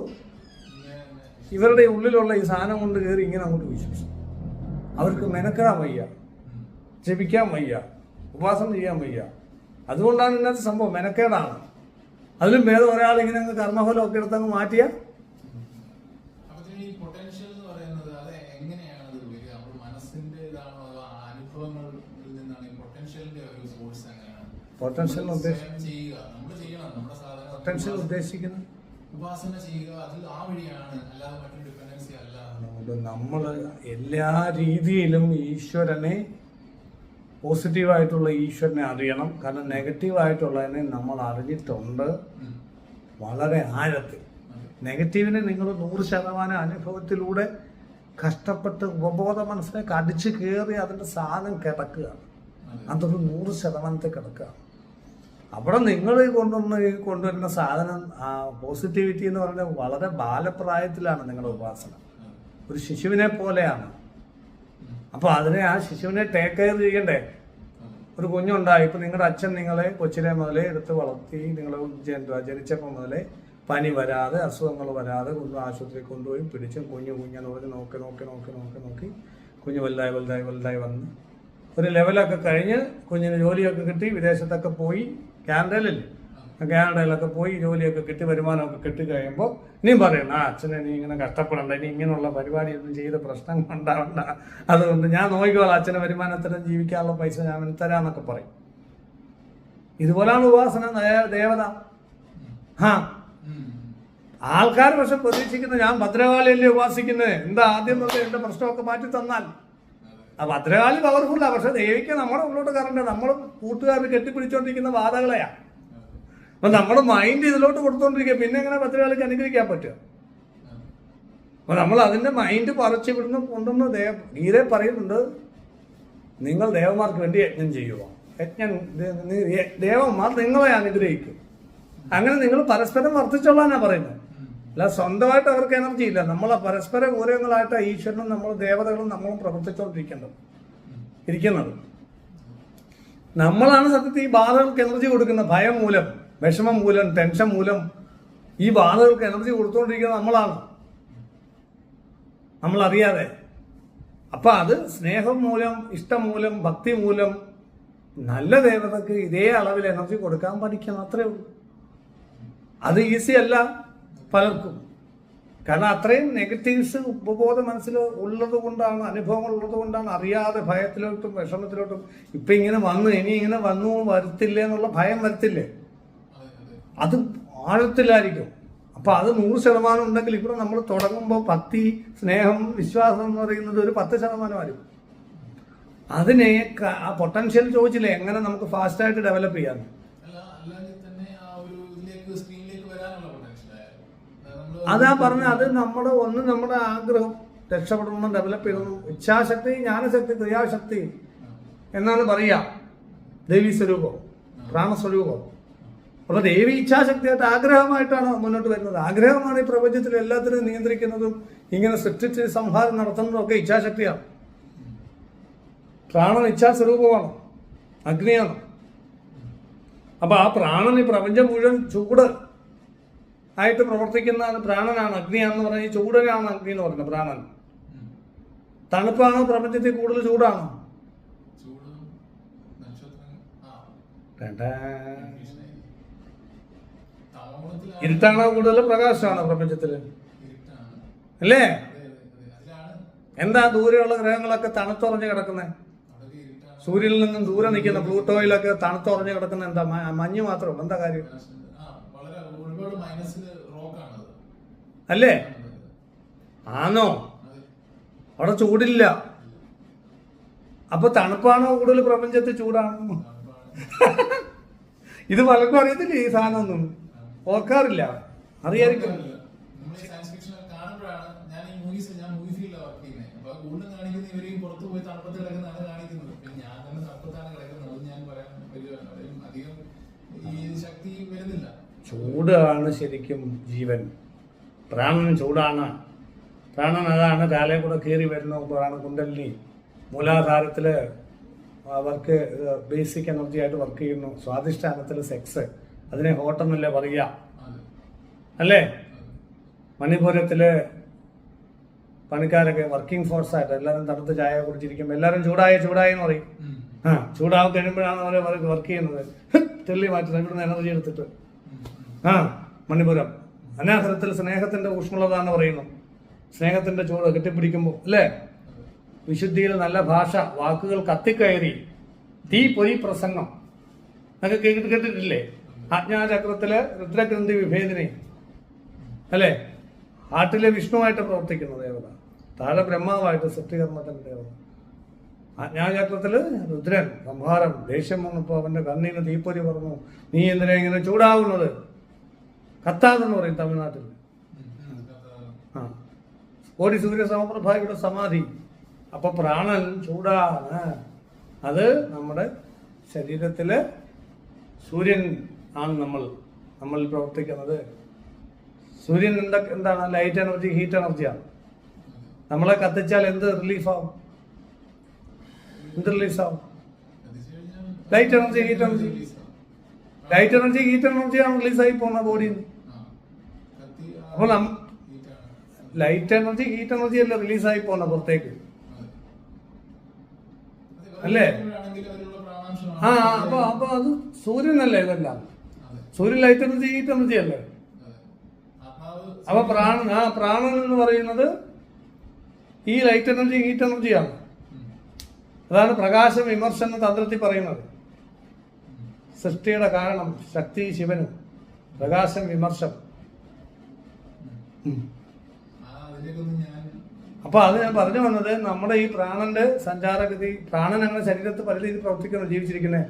ഇവരുടെ ഉള്ളിലുള്ള ഈ സാധനം കൊണ്ട് കയറി ഇങ്ങനെ അങ്ങോട്ട് വിശ്വസിക്കും. അവർക്ക് മെനക്കെടാൻ വയ്യ. ജപിക്കാൻ വയ്യ, ഉപാസന ചെയ്യാൻ വയ്യ. അതുകൊണ്ടാണ് ഇന്നത്തെ സംഭവം, മെനക്കേടാണ്. അതിലും ഭേദം ഒരാൾ ഇങ്ങനെ അങ്ങ് കർമ്മഫലം ഒക്കെ എടുത്തങ്ങ് മാറ്റിയ. ഈ പൊട്ടൻഷ്യൽ എന്ന് പറയുന്നത് അത് എങ്ങനെയാണ് അത് വരിക? നമ്മുടെ മനസ്സിന്റെ ഇതാണോ അതോ അനുഭവങ്ങളിൽ നിന്നാണ്? ഈ പൊട്ടൻഷ്യലിന്റെ ഒരു സോഴ്സ് എങ്ങനെയാണ്? പൊട്ടൻഷ്യൽ ചെയ്യുക, നമ്മൾ ചെയ്യണം, നമ്മുടെ സാധനം പൊട്ടൻഷ്യൽ ഉദ്ദേശിക്കുന്നത് ഉപാസന ചെയ്യുക, അതിൽ ആ വഴിയാണ്, അല്ലാതെ മറ്റൊരു ഡിപ്പെൻഡൻസി അല്ല. നമ്മൾ എല്ലാ രീതിയിലും ഈശ്വരനെ, പോസിറ്റീവായിട്ടുള്ള ഈശ്വരനെ അറിയണം. കാരണം നെഗറ്റീവായിട്ടുള്ളതിനെ നമ്മൾ അറിഞ്ഞിട്ടുണ്ട് വളരെ ആഴത്തിൽ. നെഗറ്റീവിനെ നിങ്ങൾ 100% അനുഭവത്തിലൂടെ കഷ്ടപ്പെട്ട് ഉപബോധ മനസ്സിലേക്ക് അടിച്ചു കയറി അതിൻ്റെ സാധനം കിടക്കുകയാണ്. അതൊരു 100% കിടക്കുകയാണ്. അവിടെ നിങ്ങൾ കൊണ്ടുവരുന്ന സാധനം, പോസിറ്റിവിറ്റി എന്ന് പറയുന്നത് വളരെ ബാലപ്രായത്തിലാണ് നിങ്ങളുടെ ഉപാസന. ഒരു ശിശുവിനെ പോലെയാണ്. അപ്പോൾ അതിനെ, ആ ശിശുവിനെ ടേക്ക് കെയർ ചെയ്യണ്ടേ? ഒരു കുഞ്ഞുണ്ടായി, ഇപ്പം നിങ്ങളുടെ അച്ഛൻ നിങ്ങളെ കൊച്ചിലെ മുതലേ എടുത്ത് വളർത്തി, നിങ്ങൾ ജനിച്ചപ്പോൾ മുതലേ പനി വരാതെ, അസുഖങ്ങൾ വരാതെ ആശുപത്രിയിൽ കൊണ്ടുപോയി പിടിച്ചും കുഞ്ഞെന്ന് പറഞ്ഞ് നോക്കി കുഞ്ഞ് വലുതായി വന്ന് ഒരു ലെവലൊക്കെ കഴിഞ്ഞ് കുഞ്ഞിന് ജോലിയൊക്കെ കിട്ടി, വിദേശത്തൊക്കെ പോയി, കാനഡയിലൊക്കെ പോയി ജോലിയൊക്കെ കിട്ടി, വരുമാനമൊക്കെ കിട്ടിക്കഴിയുമ്പോൾ നീ പറയണം, അച്ഛനെ നീ ഇങ്ങനെ കഷ്ടപ്പെടണ്ട, ഇനി ഇങ്ങനെയുള്ള പരിപാടിയൊന്നും ചെയ്ത് പ്രശ്നങ്ങൾ ഉണ്ടാവണ്ട, അതുകൊണ്ട് ഞാൻ നോക്കിക്കോളാം, അച്ഛനെ വരുമാനത്തിന് ജീവിക്കാനുള്ള പൈസ ഞാൻ തരാന്നൊക്കെ പറയും. ഇതുപോലാണ് ഉപാസന, ദേവത. ആൾക്കാർ പക്ഷെ പ്രതീക്ഷിക്കുന്നത് ഞാൻ ഭദ്രകാളിയല്ലേ ഉപാസിക്കുന്നത്, എന്താ ആദ്യം തൊട്ട് എന്റെ പ്രശ്നമൊക്കെ മാറ്റി തന്നാൽ. ആ ഭദ്രകാളി പവർഫുള്ളാ, പക്ഷെ ദേവിക്ക് നമ്മുടെ ഉള്ളോട്ട് കറണ്ട്, നമ്മൾ കൂട്ടുകാർ കെട്ടിപ്പിടിച്ചോണ്ടിരിക്കുന്ന ബാധകളെയാ. അപ്പൊ നമ്മുടെ മൈൻഡ് ഇതിലോട്ട് കൊടുത്തോണ്ടിരിക്കുക, പിന്നെ എങ്ങനെ ഭദ്രകാളിക്ക് അനുഗ്രഹിക്കാൻ പറ്റുക? അപ്പൊ നമ്മൾ അതിന്റെ മൈൻഡ് പറിച്ച് വിടുന്ന കൊണ്ടുവന്ന് ഗീത പറയുന്നുണ്ട്, നിങ്ങൾ ദേവന്മാർക്ക് വേണ്ടി യജ്ഞം ചെയ്യുക. ദേവന്മാർ നിങ്ങളെ അനുഗ്രഹിക്കും. അങ്ങനെ നിങ്ങൾ പരസ്പരം വർദ്ധിച്ചോളാനാ പറയുന്നത്. അല്ല സ്വന്തമായിട്ട് അവർക്ക് എനർജി ഇല്ല. നമ്മളെ പരസ്പര പൂരങ്ങളായിട്ട് ഈശ്വരനും നമ്മൾ ദേവതകളും നമ്മളും പ്രവർത്തിച്ചുകൊണ്ടിരിക്കുന്നത്. നമ്മളാണ് സത്യത്തിൽ ഈ ബാധകൾക്ക് എനർജി കൊടുക്കുന്നത്. ഭയം മൂലം, വിഷമം മൂലം, ടെൻഷൻ മൂലം ഈ ബാധകൾക്ക് എനർജി കൊടുത്തുകൊണ്ടിരിക്കുന്നത് നമ്മളാണ്, നമ്മളറിയാതെ. അപ്പൊ അത് സ്നേഹം മൂലം, ഇഷ്ടം മൂലം, ഭക്തി മൂലം നല്ല ദേവതക്ക് ഇതേ അളവിൽ എനർജി കൊടുക്കാൻ പഠിക്കണം, അത്രേ ഉള്ളൂ. അത് ഈസി അല്ല പലർക്കും. കാരണം അത്രയും നെഗറ്റീവ്സ് ഉപബോധ മനസ്സിൽ ഉള്ളത് കൊണ്ടാണ്, അനുഭവങ്ങൾ ഉള്ളത് കൊണ്ടാണ് അറിയാതെ ഭയത്തിലോട്ടും വിഷമത്തിലോട്ടും ഇപ്പൊ ഇങ്ങനെ വന്നു, ഇനി ഇങ്ങനെ വന്നു വരത്തില്ലേ എന്നുള്ള ഭയം വരത്തില്ലേ, അത് ആഴത്തിലായിരിക്കും. അപ്പൊ അത് 100% ഉണ്ടെങ്കിൽ ഇവിടെ നമ്മൾ തുടങ്ങുമ്പോൾ ഭക്തി, സ്നേഹം, വിശ്വാസം എന്ന് പറയുന്നത് ഒരു 10% ആയിരിക്കും. അതിനെ ആ പൊട്ടൻഷ്യൽ ചോദിച്ചില്ലേ എങ്ങനെ നമുക്ക് ഫാസ്റ്റായിട്ട് ഡെവലപ്പ് ചെയ്യാം. അതാ പറഞ്ഞ, അത് നമ്മുടെ ആഗ്രഹം രക്ഷപ്പെടണം, ഡെവലപ്പ് ചെയ്യണം. ഇച്ഛാശക്തി, ജ്ഞാനശക്തി, ക്രിയാശക്തി എന്നാണ് പറയുക. ദേവീ സ്വരൂപം, പ്രാണസ്വരൂപം. അപ്പൊ ദേവി ഇച്ഛാശക്തിയായിട്ട് ആഗ്രഹമായിട്ടാണ് മുന്നോട്ട് വരുന്നത്. ആഗ്രഹമാണ് ഈ പ്രപഞ്ചത്തിൽ എല്ലാത്തിനും നിയന്ത്രിക്കുന്നതും ഇങ്ങനെ സൃഷ്ടിച്ച് സംഹാരം നടത്തുന്നതും ഒക്കെ ഇച്ഛാശക്തിയാണ്. പ്രാണൻ ഇച്ഛാസ്വരൂപമാണ്, അഗ്നിയാണ്. അപ്പൊ ആ പ്രാണൻ ഈ പ്രപഞ്ചം മുഴുവൻ ചൂട് ആയിട്ട് പ്രവർത്തിക്കുന്ന പ്രാണനാണ്, അഗ്നിയാണെന്ന് പറഞ്ഞാൽ ഈ ചൂടനാണ് അഗ്നി എന്ന് പറയുന്നത്. പ്രാണൻ തണുപ്പാണോ പ്രപഞ്ചത്തിൽ കൂടുതൽ ചൂടാണോ? ഇരുട്ടാണോ കൂടുതൽ പ്രകാശമാണോ പ്രപഞ്ചത്തില്? അല്ലേ? എന്താ ദൂരെയുള്ള ഗ്രഹങ്ങളൊക്കെ തണുത്തുറഞ്ഞ് കിടക്കുന്നത്? സൂര്യനിൽ നിന്നും ദൂരെ നിൽക്കുന്ന പ്ലൂട്ടോയിലൊക്കെ തണുത്തുറഞ്ഞ് കിടക്കുന്ന എന്താ? മഞ്ഞ് മാത്രം. എന്താ കാര്യം? അല്ലേ? ആണോ? അവിടെ ചൂടില്ല. അപ്പൊ തണുപ്പാണോ കൂടുതൽ പ്രപഞ്ചത്തിൽ ചൂടാണോ? ഇത് പലർക്കും അറിയത്തില്ല, ഈ സാധനം ഒന്നും ഓർക്കാറില്ല. അറിയാതിരിക്കും. ചൂടാണ് ശരിക്കും ജീവൻ. പ്രാണൻ ചൂടാണ്. പ്രാണൻ അതാണ് കാലേ കൂടെ കയറി വരുന്ന പ്രാണ കുണ്ടലിനി മൂലാധാരത്തില് അവർക്ക് ബേസിക് എനർജി ആയിട്ട് വർക്ക് ചെയ്യുന്നു. സ്വാധിഷ്ഠാനത്തിൽ സെക്സ്, അതിനെ ഹോട്ടെന്നല്ലേ പറയുക, അല്ലേ? മണിപ്പൂരത്തില് പണിക്കാരൊക്കെ വർക്കിംഗ് ഫോഴ്സ് ആയിട്ട് എല്ലാവരും തണുത്ത് ചായ കുടിച്ചിരിക്കുമ്പോൾ എല്ലാവരും ചൂടായി എന്ന് പറയും. ചൂടാവും കഴിയുമ്പോഴാണ് അവരെ വർക്ക് ചെയ്യുന്നത്. തെള്ളി മാറ്റുന്നത് ഇവിടുന്ന് എനർജി എടുത്തിട്ട്. മണിപുരം അനാഹരത്തിൽ സ്നേഹത്തിന്റെ ഊഷ്മളത എന്ന് പറയുന്നു. സ്നേഹത്തിന്റെ ചൂട് കെട്ടിപ്പിടിക്കുമ്പോൾ അല്ലേ? വിശുദ്ധിയിൽ നല്ല ഭാഷ, വാക്കുകൾ കത്തിക്കയറി, തീ പൊരി പ്രസംഗം ഒക്കെ കേട്ടിട്ടില്ലേ? ആജ്ഞാചക്രത്തിലെ രുദ്രഗ്രന്ഥി വിഭേദിനി അല്ലേ? ആട്ടിലെ വിഷ്ണുവായിട്ട് പ്രവർത്തിക്കുന്ന ദേവത, താഴെ ബ്രഹ്മാവായിട്ട് സൃഷ്ടികർമ്മത്തിന്റെ ദേവത. ആജ്ഞാചക്രത്തില് രുദ്രൻ സംഹാരം, ദേഷ്യം വന്നപ്പോൾ അവന്റെ കണ്ണീന് തീപ്പൊരി പറഞ്ഞു. നീ എന്തിനാ ഇങ്ങനെ ചൂടാവുന്നത്? കത്താതെന്ന് പറയും തമിഴ്നാട്ടിൽ. കോടി സൂര്യ സമപ്രഭയുടെ സമാധി. അപ്പൊ പ്രാണൻ ചൂടാണ്. അത് നമ്മുടെ ശരീരത്തില് സൂര്യൻ ആണ് നമ്മളിൽ പ്രവർത്തിക്കുന്നത്. സൂര്യൻ എന്താണ്? ലൈറ്റ് എനർജി, ഹീറ്റ് എനർജിയാണ്. നമ്മളെ കത്തിച്ചാൽ എന്ത് റിലീഫാവും? എന്ത് റിലീസാവും? Light energy, heat energy. Light energy, heat എനർജിയാണ് റിലീസായി പോകുന്ന ബോഡിയിൽ നിന്ന്. അപ്പോൾ ലൈറ്റ് എനർജി, ഹീറ്റ് എനർജി അല്ല റിലീസായി പോകുന്ന പുറത്തേക്ക് അല്ലേ? അപ്പൊ അത് സൂര്യനല്ലേ ഇതെല്ലാം? സൂര്യൻ ലൈറ്റ് എനർജി, ഹീറ്റ് എനർജി അല്ലേ? അപ്പൊ പ്രാണൻ എന്ന് പറയുന്നത് ഈ ലൈറ്റ് എനർജി, ഹീറ്റ് എനർജിയാണ്. അതാണ് പ്രകാശ വിമർശന തന്ത്രത്തിൽ പറയുന്നത്. സൃഷ്ടിയുടെ കാരണം ശക്തി ശിവനും, പ്രകാശം വിമർശം. അപ്പൊ അത് ഞാൻ പറഞ്ഞു വന്നത്, നമ്മുടെ ഈ പ്രാണന്റെ സഞ്ചാരഗതി, പ്രാണൻ അങ്ങനെ ശരീരത്തിൽ പല രീതിയിൽ പ്രവർത്തിക്കുന്നു, ജീവിച്ചിരിക്കുന്നത്.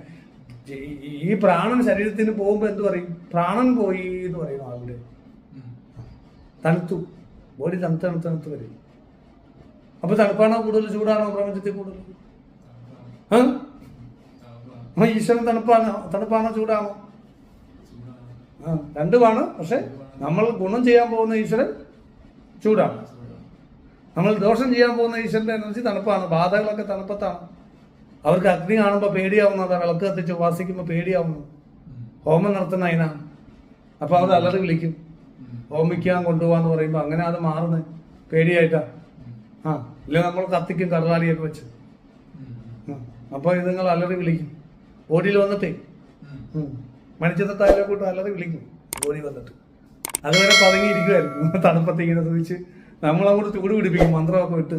ഈ പ്രാണൻ ശരീരത്തിന് പോകുമ്പോ എന്ത് പറയും? പ്രാണൻ പോയി എന്ന് പറയും ആളുടെ. തണുത്തു, ബോഡി തണുത്ത് വരും. അപ്പൊ തണുപ്പാണോ കൂടുതൽ, ചൂടാണോ പ്രപഞ്ചത്തിൽ കൂടുതൽ? ഈശ്വരൻ തണുപ്പാണോ ചൂടാണോ? രണ്ടുമാണ്. പക്ഷെ നമ്മൾ ഗുണം ചെയ്യാൻ പോകുന്ന ഈശ്വരൻ ചൂടാണ്. നമ്മൾ ദോഷം ചെയ്യാൻ പോകുന്ന ഈശ്വരന്റെ എനർജി തണുപ്പാണ്. ബാധകളൊക്കെ തണുപ്പത്താണ്. അവർക്ക് അഗ്നി കാണുമ്പോൾ പേടിയാവുന്നതാണ്. വിളക്ക് കത്തിച്ച് ഉപാസിക്കുമ്പോൾ പേടിയാവുന്നു. ഹോമം നടത്തുന്ന അതിനാണ്. അപ്പൊ അവർ അലറി വിളിക്കും. ഹോമിക്കാൻ കൊണ്ടുപോകാന്ന് പറയുമ്പോൾ അങ്ങനെ അത് മാറുന്നത് പേടിയായിട്ടാ. ഇല്ല നമ്മൾ കത്തിക്കും കടലാലിയൊക്കെ വെച്ച്. അപ്പൊ ഇത് നിങ്ങൾ അലറി വിളിക്കും. ബോഡിയിൽ വന്നിട്ടേ മണിച്ചത്തായാലും കൂട്ട് അലറി വിളിക്കും. ബോഡി വന്നിട്ട് അതുവരെ പതുങ്ങിയിരിക്കുമായിരുന്നു. തണുപ്പത്ത് ഇങ്ങനെ സൂചിച്ച് നമ്മളങ്ങോട്ട് ചൂട് പിടിപ്പിക്കും. മന്ത്രമൊക്കെ ഇട്ട്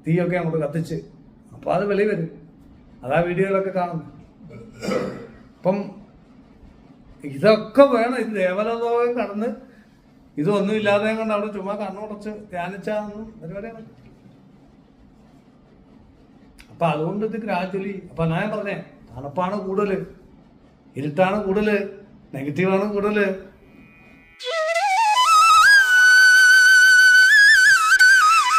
തീയൊക്കെ അങ്ങോട്ട് കത്തിച്ച്. അപ്പൊ അത് വെളി വരും. അതാ വീഡിയോയിലൊക്കെ കാണുന്നത്. അപ്പം ഇതൊക്കെ വേണം. ഇത് ദേവലോകം കടന്ന് ഇതൊന്നും ഇല്ലാതെ കൊണ്ട് അവിടെ ചുമ്മാ കണ്ണുടച്ച് ധ്യാനിച്ചാന്നും പരിപാടിയാണ്. അപ്പൊ അതുകൊണ്ട് ഇത് ഗ്രാജുവലി. അപ്പൊ ഞാൻ പറഞ്ഞേ, തണുപ്പാണ് കൂടുതൽ, ഇരുട്ടാണ് കൂടുതൽ, നെഗറ്റീവാണ് കൂടുതൽ,